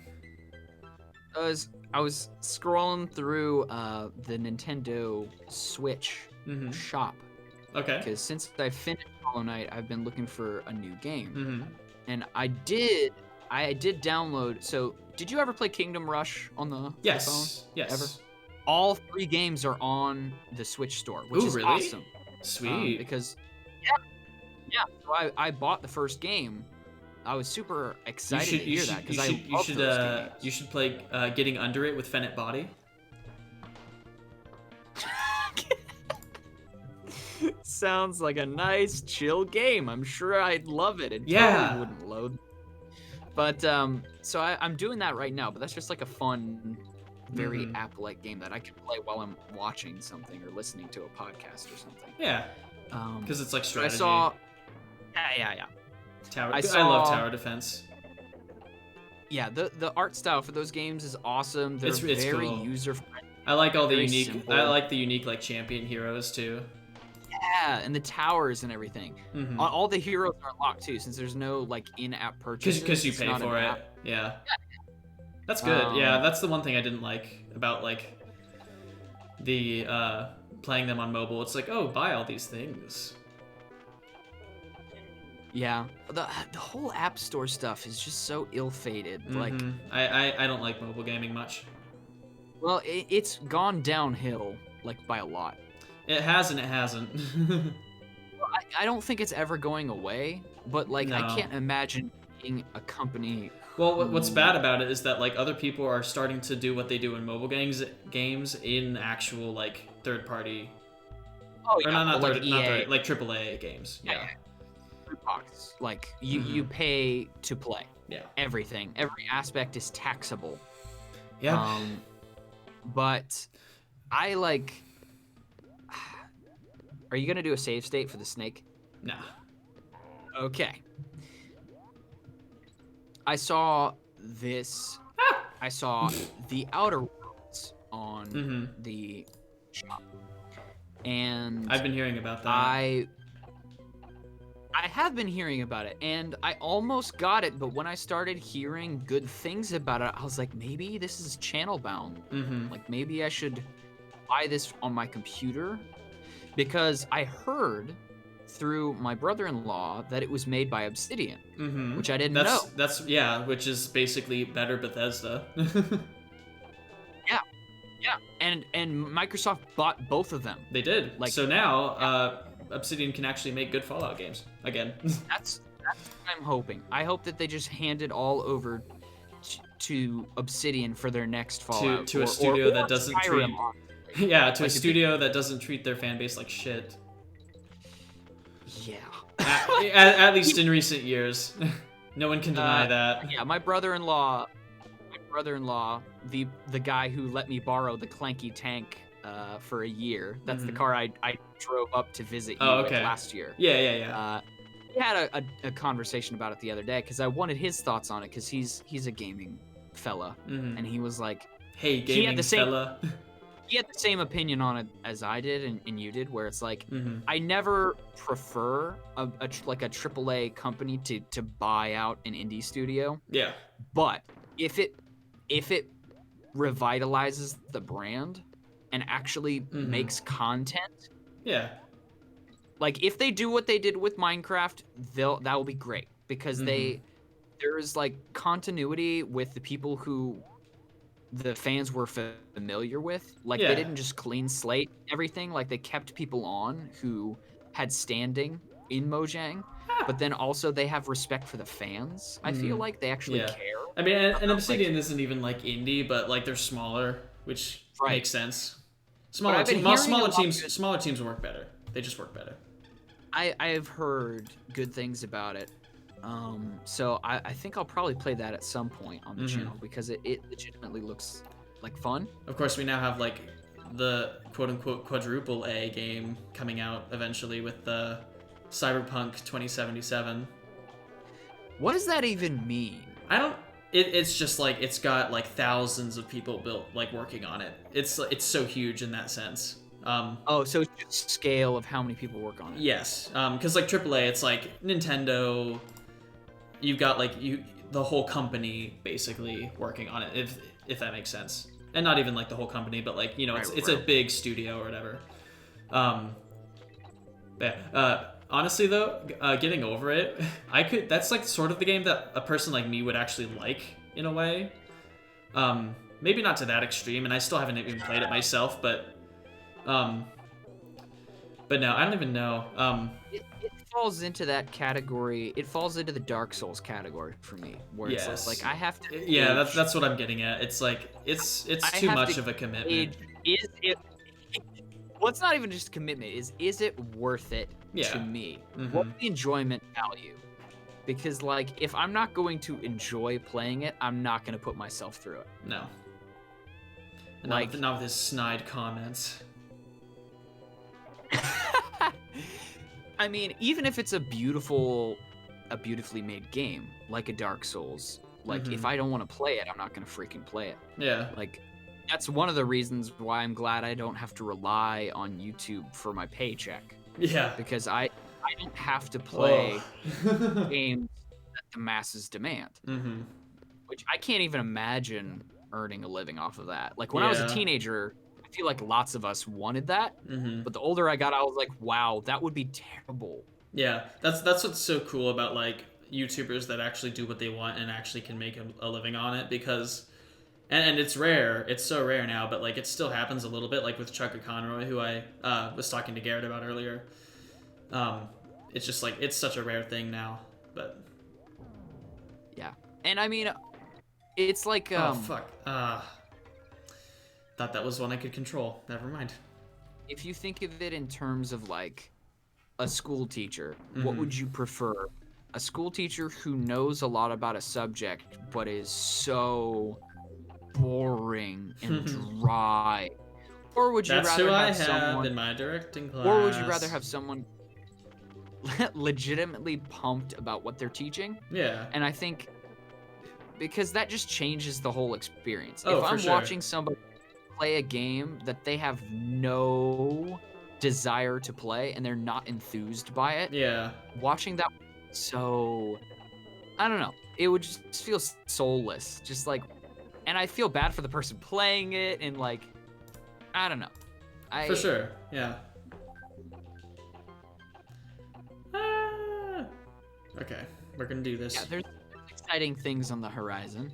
I was scrolling through the Nintendo Switch Mm-hmm. shop. Okay. Because since I finished Hollow Knight, I've been looking for a new game. Mm-hmm. And I did download. So, did you ever play Kingdom Rush on the phone? Yes. Yes. Ever? All 3 games are on the Switch store, which Ooh, is really? awesome. Sweet. Because, yeah. So I bought the first game. I was super excited to hear that because I love those games. You should play Getting Under It with Fennec Body. Sounds like a nice, chill game. I'm sure I'd love it. It Yeah. totally wouldn't load. But so I'm doing that right now. But that's just like a fun, very Mhm. app-like game that I can play while I'm watching something or listening to a podcast or something. Yeah, Because because it's like I strategy. saw. Yeah. Tower. I I love saw- tower defense. Yeah, the art style for those games is awesome. They're It's very cool. user-friendly. I like all the Very unique. simple. I like the unique like champion heroes too. Yeah, and the towers and everything. Mm-hmm. All the heroes are unlocked too, since there's no like in-app purchases. Because you It's pay not for an it. app. Yeah. That's good. Yeah, Um, that's the one thing I didn't like about like the playing them on mobile. It's like, oh, buy all these things. Yeah, the whole app store stuff is just so ill-fated. Like, Mhm. I don't like mobile gaming much. well, it's gone downhill like by a lot. It has and it hasn't. I don't think it's ever going away, but like I No. can't imagine being a company. Well, what's bad about it is that like other people are starting to do what they do in mobile games in actual like third party Oh or not like third, EA, not third, like AAA games. Yeah. loot box. Like you pay to play. Yeah. Everything, every aspect is taxable. Yeah. But I like. Are you gonna do a save state for the snake? Nah. Okay. I saw this. I saw the Outer Worlds on Mhm. the shop, and I've been hearing about that. I have been hearing about it, and I almost got it, but when I started hearing good things about it, I was like, maybe this is channel bound. Mhm. Like maybe I should buy this on my computer, because I heard through my brother-in-law that it was made by Obsidian, Mhm. which I didn't know. That's yeah, which is basically better Bethesda. Yeah, and Microsoft bought both of them. They did. Like- so now Obsidian can actually make good Fallout games again. That's what I'm hoping. I hope that they just hand it all over to Obsidian for their next Fallout. To a studio that doesn't Skyrim, treat yeah, to a Like, if you- studio that doesn't treat their fan base like shit. Yeah. At least in recent years. No one can deny that. Yeah, my brother-in-law, the guy who let me borrow the Clanky tank for a year. That's the car I drove up to visit you with last year. Yeah. We had a conversation about it the other day because I wanted his thoughts on it because he's a gaming fella, and he was like, hey, he had gaming the same- fella. he had the same opinion on it as I did and you did, where it's like, I never prefer a AAA company to buy out an indie studio. Yeah. But if it revitalizes the brand and actually makes content, Yeah. like if they do what they did with Minecraft, that will be great because there is like continuity with the people who the fans were familiar with. Like they didn't just clean slate everything. Like they kept people on who had standing in Mojang, but then also they have respect for the fans. I feel like they actually care. I mean, and Obsidian isn't even like indie, but like they're smaller, which makes sense. Smaller teams work better. They just work better. I have heard good things about it. So I think I'll probably play that at some point on the channel because it legitimately looks like fun. Of course, we now have like the quote-unquote quadruple A game coming out eventually with the Cyberpunk 2077. What does that even mean? It's just like it's got like thousands of people working on it. It's so huge in that sense. So it's just scale of how many people work on it. Yes, because like AAA, it's like Nintendo. You've got like the whole company basically working on it, if that makes sense, and not even like the whole company, but like it's a big studio or whatever. Honestly though, getting over it, that's like sort of the game that a person like me would actually like in a way. Maybe not to that extreme, and I still haven't even played it myself, but no, I don't even know. It falls into that category. It falls into the Dark Souls category for me, where it's just like I have to. Yeah, that's what I'm getting at. It's like it's too much of a commitment. Well, it's not even just commitment. Is it worth it to me? What's the enjoyment value? Because like, if I'm not going to enjoy playing it, I'm not going to put myself through it. No. Not with his snide comments. I mean, even if it's a beautifully made game, like a Dark Souls, like if I don't want to play it, I'm not gonna freaking play it. Yeah. Like, that's one of the reasons why I'm glad I don't have to rely on YouTube for my paycheck. Yeah. Because I don't have to play games that the masses demand. Which I can't even imagine earning a living off of that. Like when I was a teenager, I feel like lots of us wanted that, but the older I got, I was like, wow, that would be terrible. Yeah, that's what's so cool about like YouTubers that actually do what they want and actually can make a living on it, because and it's rare. It's so rare now, but like it still happens a little bit, like with Chuck Conroy, who I was talking to Garrett about earlier. It's just like it's such a rare thing now, but yeah. And I mean, it's like oh fuck. Thought that was one I could control. Never mind. If you think of it in terms of like a school teacher, what would you prefer? A school teacher who knows a lot about a subject but is so boring and dry, or would you rather have someone in my directing class? Or would you rather have someone legitimately pumped about what they're teaching? Yeah. And I think because that just changes the whole experience. Oh, if I'm for sure. watching somebody play a game that they have no desire to play and they're not enthused by it, yeah, watching that, so I don't know, it would just feel soulless, just like, and I feel bad for the person playing it, and like, I don't know, for sure, yeah. Okay, we're gonna do this. Yeah, there's exciting things on the horizon,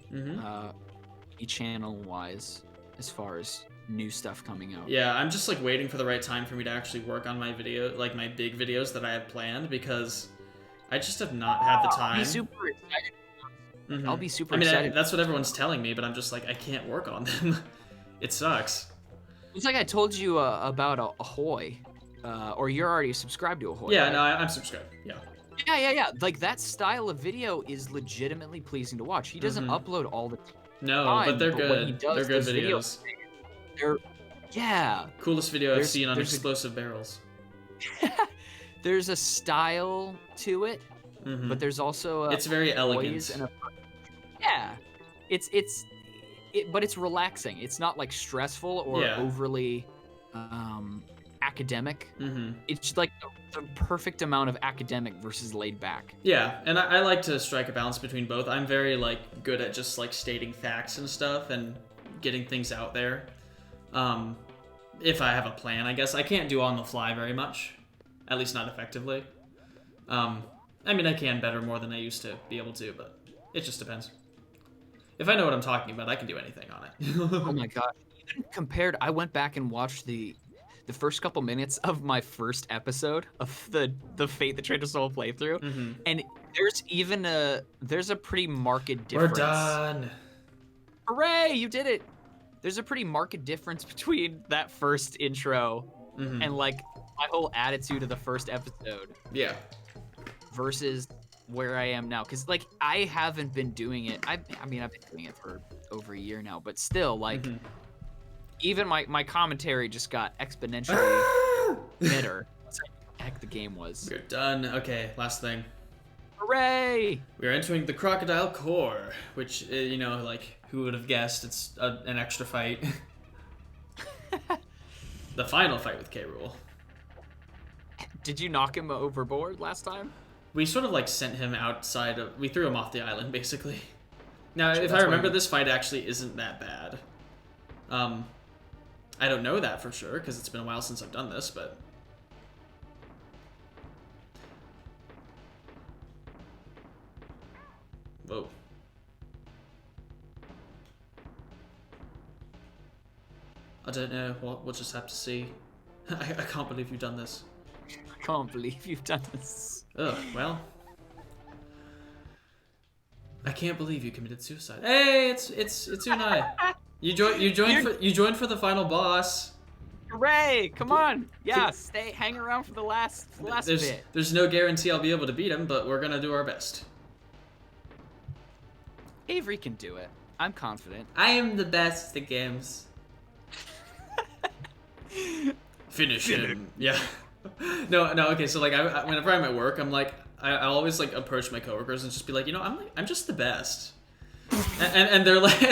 channel wise, as far as new stuff coming out. Yeah, I'm just like waiting for the right time for me to actually work on my video, like my big videos that I had planned, because I just have not had the time. Be super excited. Mhm. I'll be super I mean, excited. that's what everyone's telling me, but I'm just like, I can't work on them. It sucks. It's like I told you about Ahoy, or you're already subscribed to Ahoy. Yeah, right? no, I'm subscribed. Yeah. Yeah. Like that style of video is legitimately pleasing to watch. He doesn't Mhm. upload all the No, time, but they're when he good. does, They're good those videos. they're yeah. Coolest video I've There's- seen on there's a- explosive barrels. There's a style to it, Mhm. but there's also It's very poise elegant. and yeah. But it's relaxing. It's not like stressful or Yeah. overly academic. Mm-hmm. It's like the perfect amount of academic versus laid back. Yeah, and I like to strike a balance between both. I'm very like good at just like stating facts and stuff and getting things out there. If I have a plan, I guess I can't do on the fly very much, at least not effectively. I mean, I can better more than I used to be able to, but it just depends. If I know what I'm talking about, I can do anything on it. Oh my god! Even compared, I went back and watched the first couple minutes of my first episode of the Fate the Traitor Soul playthrough, Mhm. and there's a pretty marked We're difference. done. Hooray! You did it. There's a pretty marked difference between that first intro Mhm. and like my whole attitude of the first episode Yeah. versus where I am now. Cause like I haven't been doing it. I mean I've been doing it for over a year now, but still like Mhm. even my commentary just got exponentially better. That's how the heck the game was. We're done. Okay, last thing. Hooray! We're entering the Crocodile Core, which, you know, like, who would have guessed it's an extra fight. The final fight with K. Rool. Did you knock him overboard last time? We sort of, like, sent him outside of... We threw him off the island, basically. Now, Sure, if that's I why remember, we- this fight actually isn't that bad. I don't know that for sure, because it's been a while since I've done this, but... Whoa. I don't know. We'll just have to see. I can't believe you've done this. I can't believe you've done this. Ugh, well. I can't believe you committed suicide. Hey, it's Unai. You joined for the final boss. Hooray! Come on! Yeah, hang around for the last bit. There's no guarantee I'll be able to beat him, but we're gonna do our best. Avery can do it. I'm confident. I am the best at the games. Finish him. Yeah. No. Okay. So like, whenever I'm at work, I'm like, I always like approach my coworkers and just be like, you know, I'm just the best. and they're like,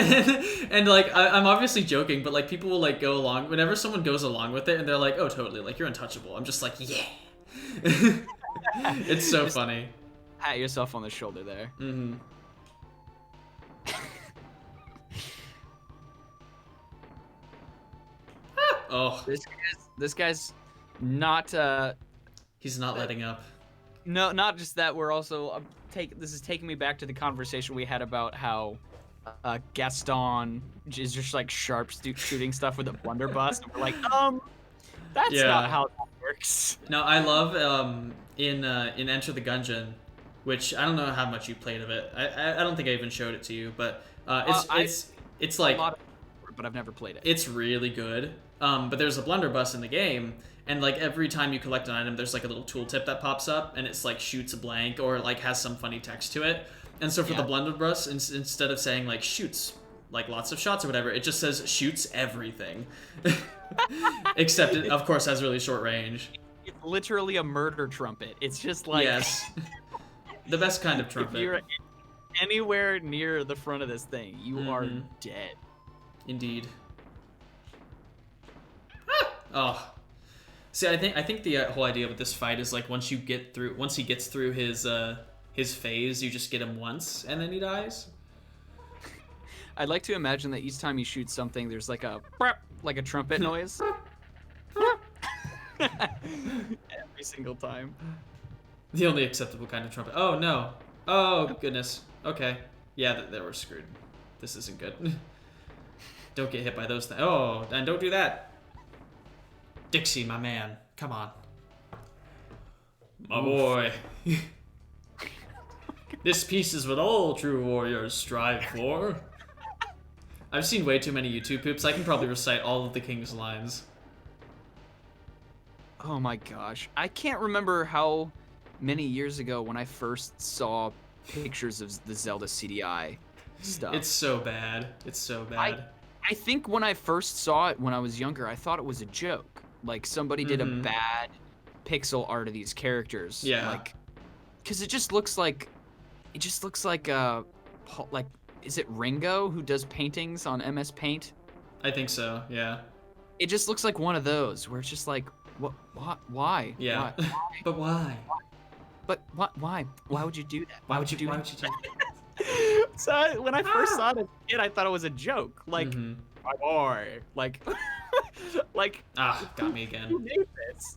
and like, I'm obviously joking, but like people will like go along whenever someone goes along with it, and they're like, oh, totally, like you're untouchable. I'm just like, yeah. It's so funny. Pat yourself on the shoulder there. Mm-hmm. Oh, This guy's not he's not letting up. no, not just that. We're also this is taking me back to the conversation we had about how Gaston is just like shooting stuff with a blunderbuss. And we're like, that's Yeah. not how that works. No, I love in Enter the Gungeon, which I don't know how much you played of it. I don't think I even showed it to you, but it's like A lot of, but I've never played it. it's really good. But there's a blunderbuss in the game, and like every time you collect an item, there's like a little tooltip that pops up, and it's like shoots a blank or like has some funny text to it. And so for the blunderbuss, instead of saying like shoots like lots of shots or whatever, it just says shoots everything. Except it, of course, has really short range. It's literally a murder trumpet. It's just like Yes. The best kind of if trumpet. you're anywhere near the front of this thing, you are Mhm. dead. Indeed. Oh. See, I think the whole idea with this fight is like once he gets through his phase, you just get him once and then he dies. I'd like to imagine that each time you shoot something, there's like a trumpet noise. Every single time. The only acceptable kind of trumpet. Oh no. Oh goodness. Okay. Yeah, they were screwed. This isn't good. Don't get hit by those things. Oh, and don't do that. Dixie, my man. Come on. My boy. This peace is what all true warriors strive for. I've seen way too many YouTube poops. I can probably recite all of the king's lines. Oh my gosh. I can't remember how many years ago when I first saw pictures of the Zelda CDI stuff. It's so bad. It's so bad. I think when I first saw it when I was younger, I thought it was a joke. Like somebody did a bad pixel art of these characters. Yeah. Like, because it just looks like, like, is it Ringo who does paintings on MS Paint? I think so, yeah. It just looks like one of those where it's just like, what, why? Yeah. Why? But why? But what? Why? Why would you do that? Why would you do that? So when I first saw it as a kid, I thought it was a joke. Like, my boy. Like, like. Got me again. Who made this?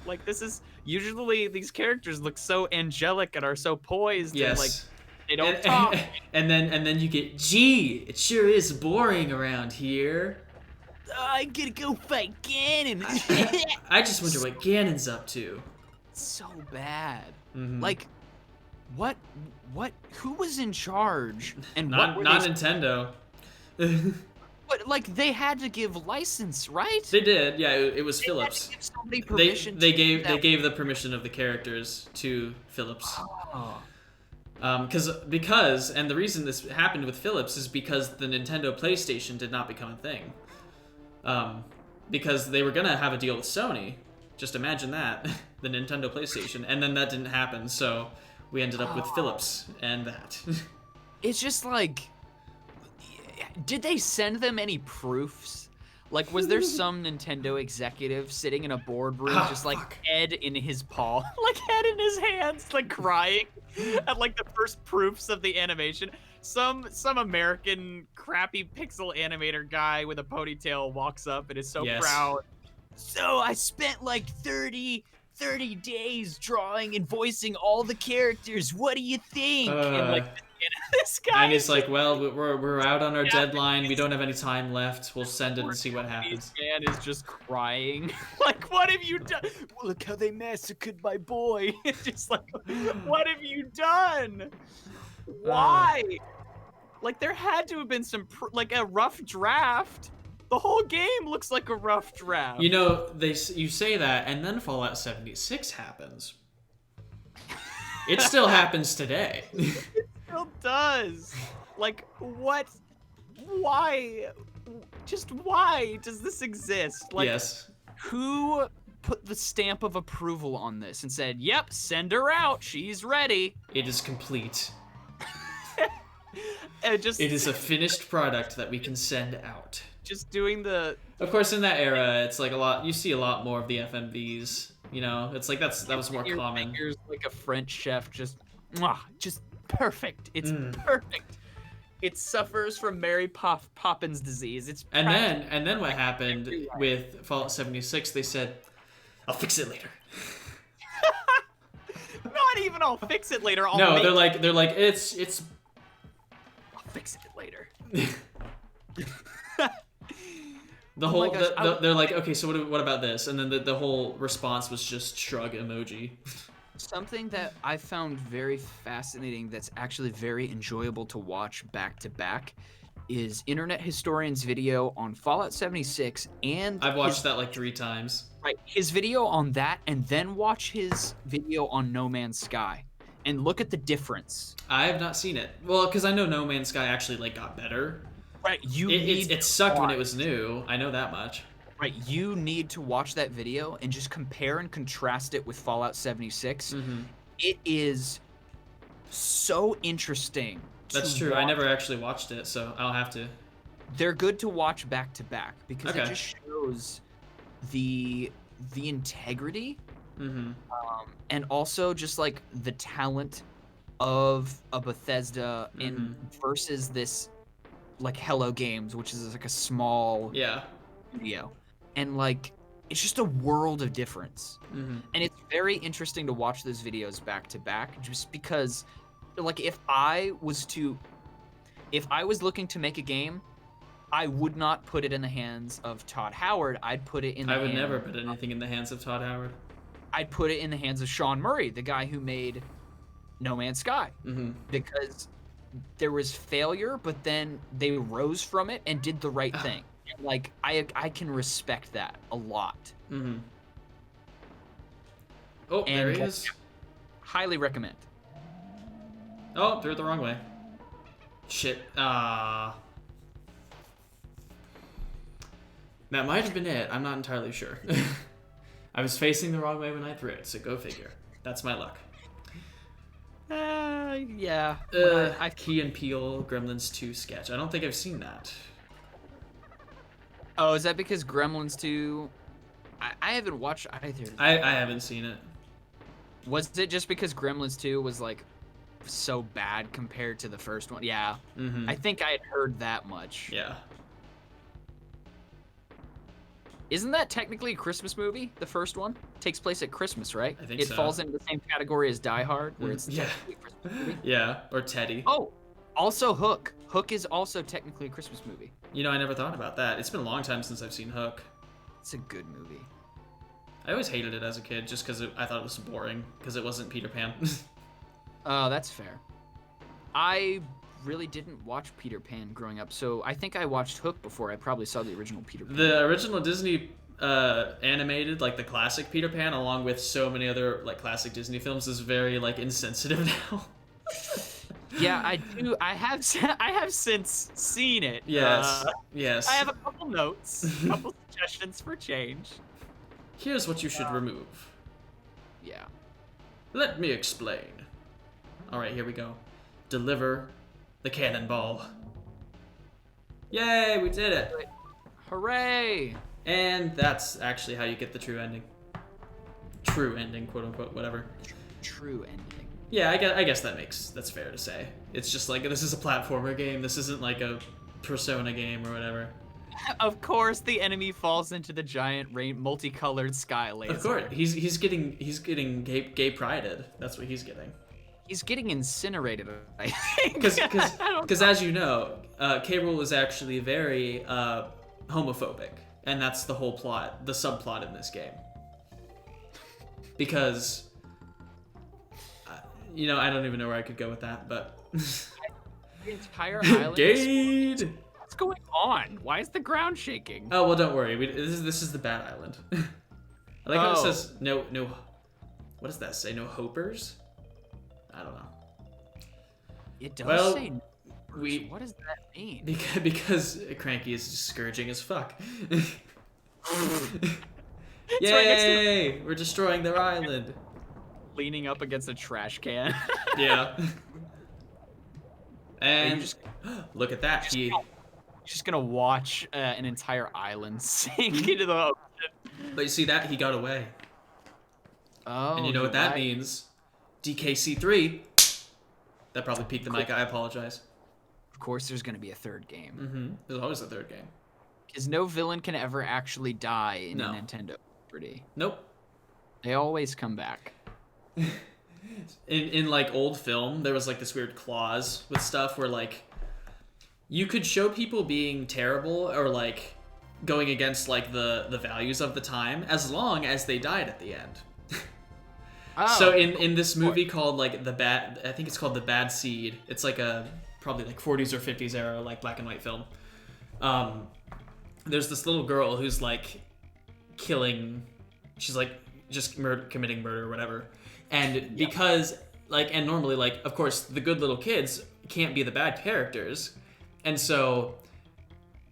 Like, this is usually these characters look so angelic and are so poised. Yes. And, like, they don't talk. And then you get, gee, it sure is boring around here. I gotta go fight Ganon. I just wonder what Ganon's up to. So bad. Mhm. Like, what? Who was in charge? And Not what were they, Nintendo. but like they had to give license, right? They did, yeah. It was Philips. Had to give somebody permission. They to do gave that. the permission of the characters to Philips. Oh. Because and the reason this happened with Philips is because the Nintendo PlayStation did not become a thing. Because they were gonna have a deal with Sony. Just imagine that, the Nintendo PlayStation, and then that didn't happen. So we ended up with Philips and that. It's just like, did they send them any proofs? Like, was there some Nintendo executive sitting in a boardroom, just like fuck. head in his paw, like head in his hands, like crying at like the first proofs of the animation? Some American crappy pixel animator guy with a ponytail walks up and is so Yes. proud. So I spent like 30 days drawing and voicing all the characters. What do you think? And like, this guy. And is it's like, well, we're out on our Yeah, deadline. We don't have any time left. We'll send it and see what happens. This man is just crying. Like, what have you done? Look how they massacred my boy. It's just like, what have you done? Why? Like, there had to have been some, like, a rough draft. The whole game looks like a rough draft. You know, you say that, and then Fallout 76 happens. It still happens today. It still does. Like, what? Why? Just why does this exist? Like, Yes. who put the stamp of approval on this and said, yep, send her out, she's ready? It is complete. And just It is a finished product that we can send out. just doing the Of course, in that era, it's like you see a lot more of the FMVs. You know, it's like that was more your common. fingers like a French chef, just perfect. It's Mm. perfect. It suffers from Mary Poppins disease. It's And practically then what happened Right. with Fallout 76? They said, "I'll fix it later." not even I'll fix it later. I'll No, make they're like it's. I'll fix it later. The Oh my whole gosh, they're like, okay, so what about this? And then the whole response was just shrug emoji. Something that I found very fascinating that's actually very enjoyable to watch back to back is Internet Historian's video on Fallout 76 and I've watched that like 3 times. right, his video on that and then watch his video on No Man's Sky and look at the difference. I have not seen it. Well, because I know No Man's Sky actually like got better. Right, It sucked when it was new. I know that much. Right, you need to watch that video and just compare and contrast it with Fallout 76. Mm-hmm. It is so interesting. That's to true. I watch. never actually watched it, so I'll have to. They're good to watch back to back because Okay. it just shows the integrity Mm-hmm. and also just like the talent of a Bethesda in versus this like Hello Games, which is like a small Yeah. studio, and like it's just a world of difference. Mm-hmm. And it's very interesting to watch those videos back to back just because like if I was looking to make a game, I would not put it in the hands of Todd Howard. I'd put it in the I would hands, never put anything in the hands of Todd Howard. I'd put it in the hands of Sean Murray, the guy who made No Man's Sky Mm-hmm. because there was failure, but then they rose from it and did the right thing. And, like I can respect that a lot. Mm-hmm. Oh, And, there he like, is. Highly recommend. Oh, threw it the wrong way. Shit. That might have been it. I'm not entirely sure. I was facing the wrong way when I threw it, so go figure. That's my luck. Yeah. Well, Key and Peele Gremlins 2 sketch. I don't think I've seen that. Oh, is that because Gremlins 2? I haven't watched either. I haven't seen it. Was it just because Gremlins 2 was like so bad compared to the first one? Yeah. Mm-hmm. I think I had heard that much. Yeah. Isn't that technically a Christmas movie? The first one takes place at Christmas, right? I think it so. falls into the same category as Die Hard, where it's Yeah. technically a Christmas movie. Yeah, or Teddy. Oh, also Hook. Hook is also technically a Christmas movie. You know, I never thought about that. It's been a long time since I've seen Hook. It's a good movie. I always hated it as a kid just because I thought it was boring because it wasn't Peter Pan. Oh, that's fair. I really didn't watch Peter Pan growing up, so I think I watched Hook before I probably saw the original Peter Pan. The original Disney animated, like the classic Peter Pan, along with so many other like classic Disney films, is very like insensitive now. Yeah, I do. I have since seen it. Yes. Yes. I have a couple notes, a couple suggestions for change. Here's what you should remove. Yeah. Let me explain. All right, here we go. Deliver the cannonball. Yay, we did it. Hooray! And that's actually how you get the true ending. True ending, quote unquote, whatever. True ending. Yeah, I guess that's fair to say. It's just like, this is a platformer game. This isn't like a Persona game or whatever. Of course, the enemy falls into the giant multicolored sky laser. Of course, he's getting gay prided. That's what he's getting. He's getting incinerated, I think. Because as you know, K. Rool is actually very homophobic, and that's the whole plot, the subplot in this game. Because, you know, I don't even know where I could go with that, but The entire island. Gade. What's going on? Why is the ground shaking? Oh well, don't worry. This is the bad island. I like how it Oh. says no. What does that say? No hopers? I don't know. It does Well, say. we- What does that mean? Because Cranky is discouraging as fuck. right next to Yay! We're destroying their island. Leaning up against a trash can. Yeah. And just- look at that. He Just gonna watch an entire island sink into the ocean. But you see that? He got away. Oh, And you know you're what that right. means? DKC3. That probably peaked the mic. I apologize. Of course, there's gonna be a third game. Mm-hmm. There's always a third game. Because no villain can ever actually die in No. a Nintendo property. Nope. They always come back. In like old film, there was like this weird clause with stuff where like you could show people being terrible or like going against like the values of the time as long as they died at the end. Oh, So in this movie called like I think it's called The Bad Seed. It's like a probably like 40s or 50s era like black and white film. There's this little girl who's like killing. She's like just committing murder or whatever. And because like and normally like of course the good little kids can't be the bad characters, and so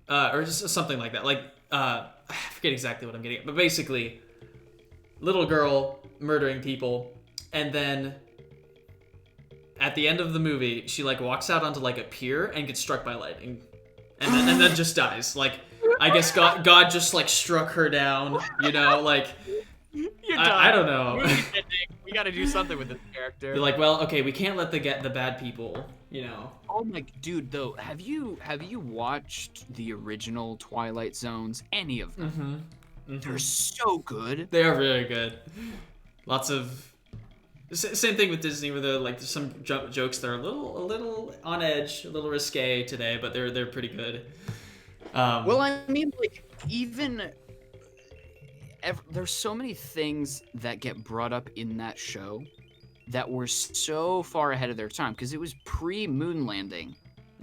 or just something like that. Like I forget exactly what I'm getting at, but basically little girl murdering people, and then at the end of the movie she like walks out onto like a pier and gets struck by lightning, and then just dies. Like I guess God just like struck her down, you know, like You're I done. don't know. Movie's ending. We gotta do something with this character. They're like, well, okay, we can't let the bad people, you know. Oh my dude, though, have you watched the original Twilight Zones? Any of them? They're so good. They are very good. Lots of same thing with Disney, where like there's some jokes that are a little on edge, a little risque today, but they're pretty good. Well, I mean, like, even there's so many things that get brought up in that show that were so far ahead of their time because it was pre-moon landing.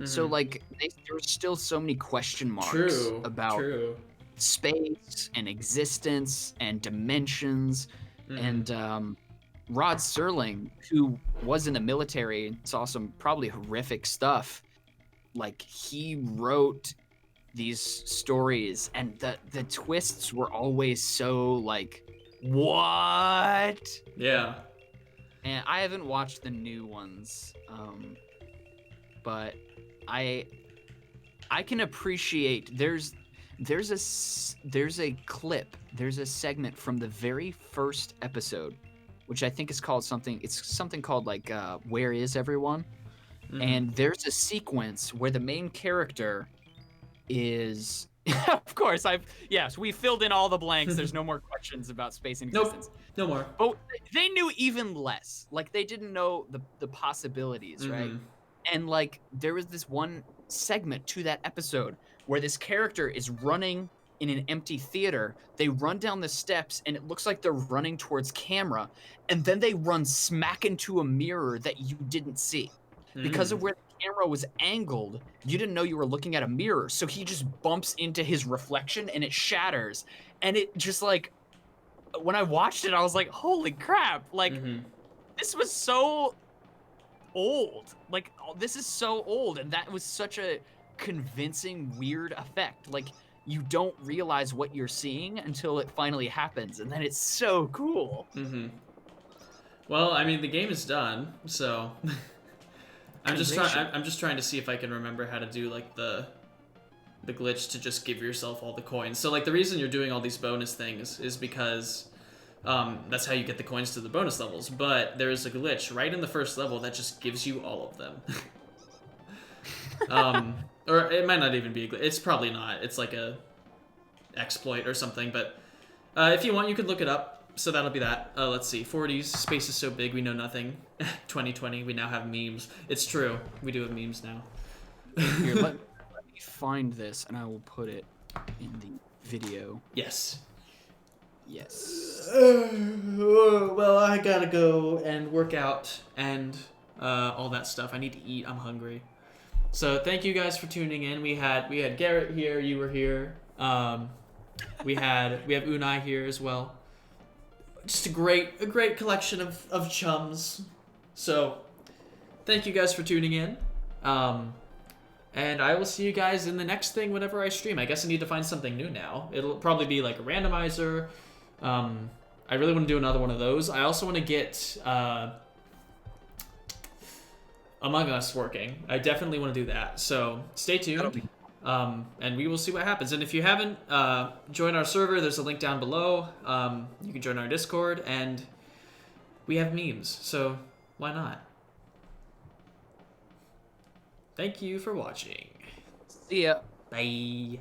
So Mhm. like there were still so many question marks True. about True. space and existence and dimensions. Mhm. And Rod Serling, who was in the military and saw some probably horrific stuff, like he wrote these stories, and the twists were always so like, what? Yeah. And I haven't watched the new ones, but I can appreciate there's a clip, there's a segment from the very first episode, which I think is called something. It's something called like "Where Is Everyone?" Mhm. And there's a sequence where the main character is. Of course, we filled in all the blanks. There's no more questions about space and Nope. existence. No more. But they knew even less. Like they didn't know the possibilities, right? Mhm. And like there was this one segment to that episode where this character is running in an empty theater. They run down the steps and it looks like they're running towards camera, and then they run smack into a mirror that you didn't see. Because of Mm. where the camera was angled, you didn't know you were looking at a mirror. So he just bumps into his reflection and it shatters. And it just like when I watched it, I was like, holy crap. Like Mhm. this was so old. Like this is so old, and that was such a convincing weird effect. Like you don't realize what you're seeing until it finally happens, and then it's so cool. Mhm. Well, I mean, the game is done, so I'm just trying. Conviction. I'm just trying to see if I can remember how to do like the glitch to just give yourself all the coins. So like the reason you're doing all these bonus things is because that's how you get the coins to the bonus levels. But there is a glitch right in the first level that just gives you all of them. Or it might not even be a glitch. It's probably not. It's like a exploit or something. But if you want, you could look it up. So that'll be that. Let's see. 40s. Space is so big, we know nothing. 2020, we now have memes. It's true. We do have memes now. Here, let me find this, and I will put it in the video. Yes. Yes. Well, I gotta go and work out and all that stuff. I need to eat. I'm hungry. So thank you guys for tuning in. We had Garrett here. You were here. We have Unai here as well. Just a great collection of chums. So thank you guys for tuning in. And I will see you guys in the next thing whenever I stream. I guess I need to find something new now. It'll probably be like a randomizer. I really want to do another one of those. I also want to get Among Us working. I definitely want to do that. So stay tuned. And we will see what happens. And if you haven't joined our server, there's a link down below. You can join our Discord, and we have memes. So why not? Thank you for watching. See ya. Bye.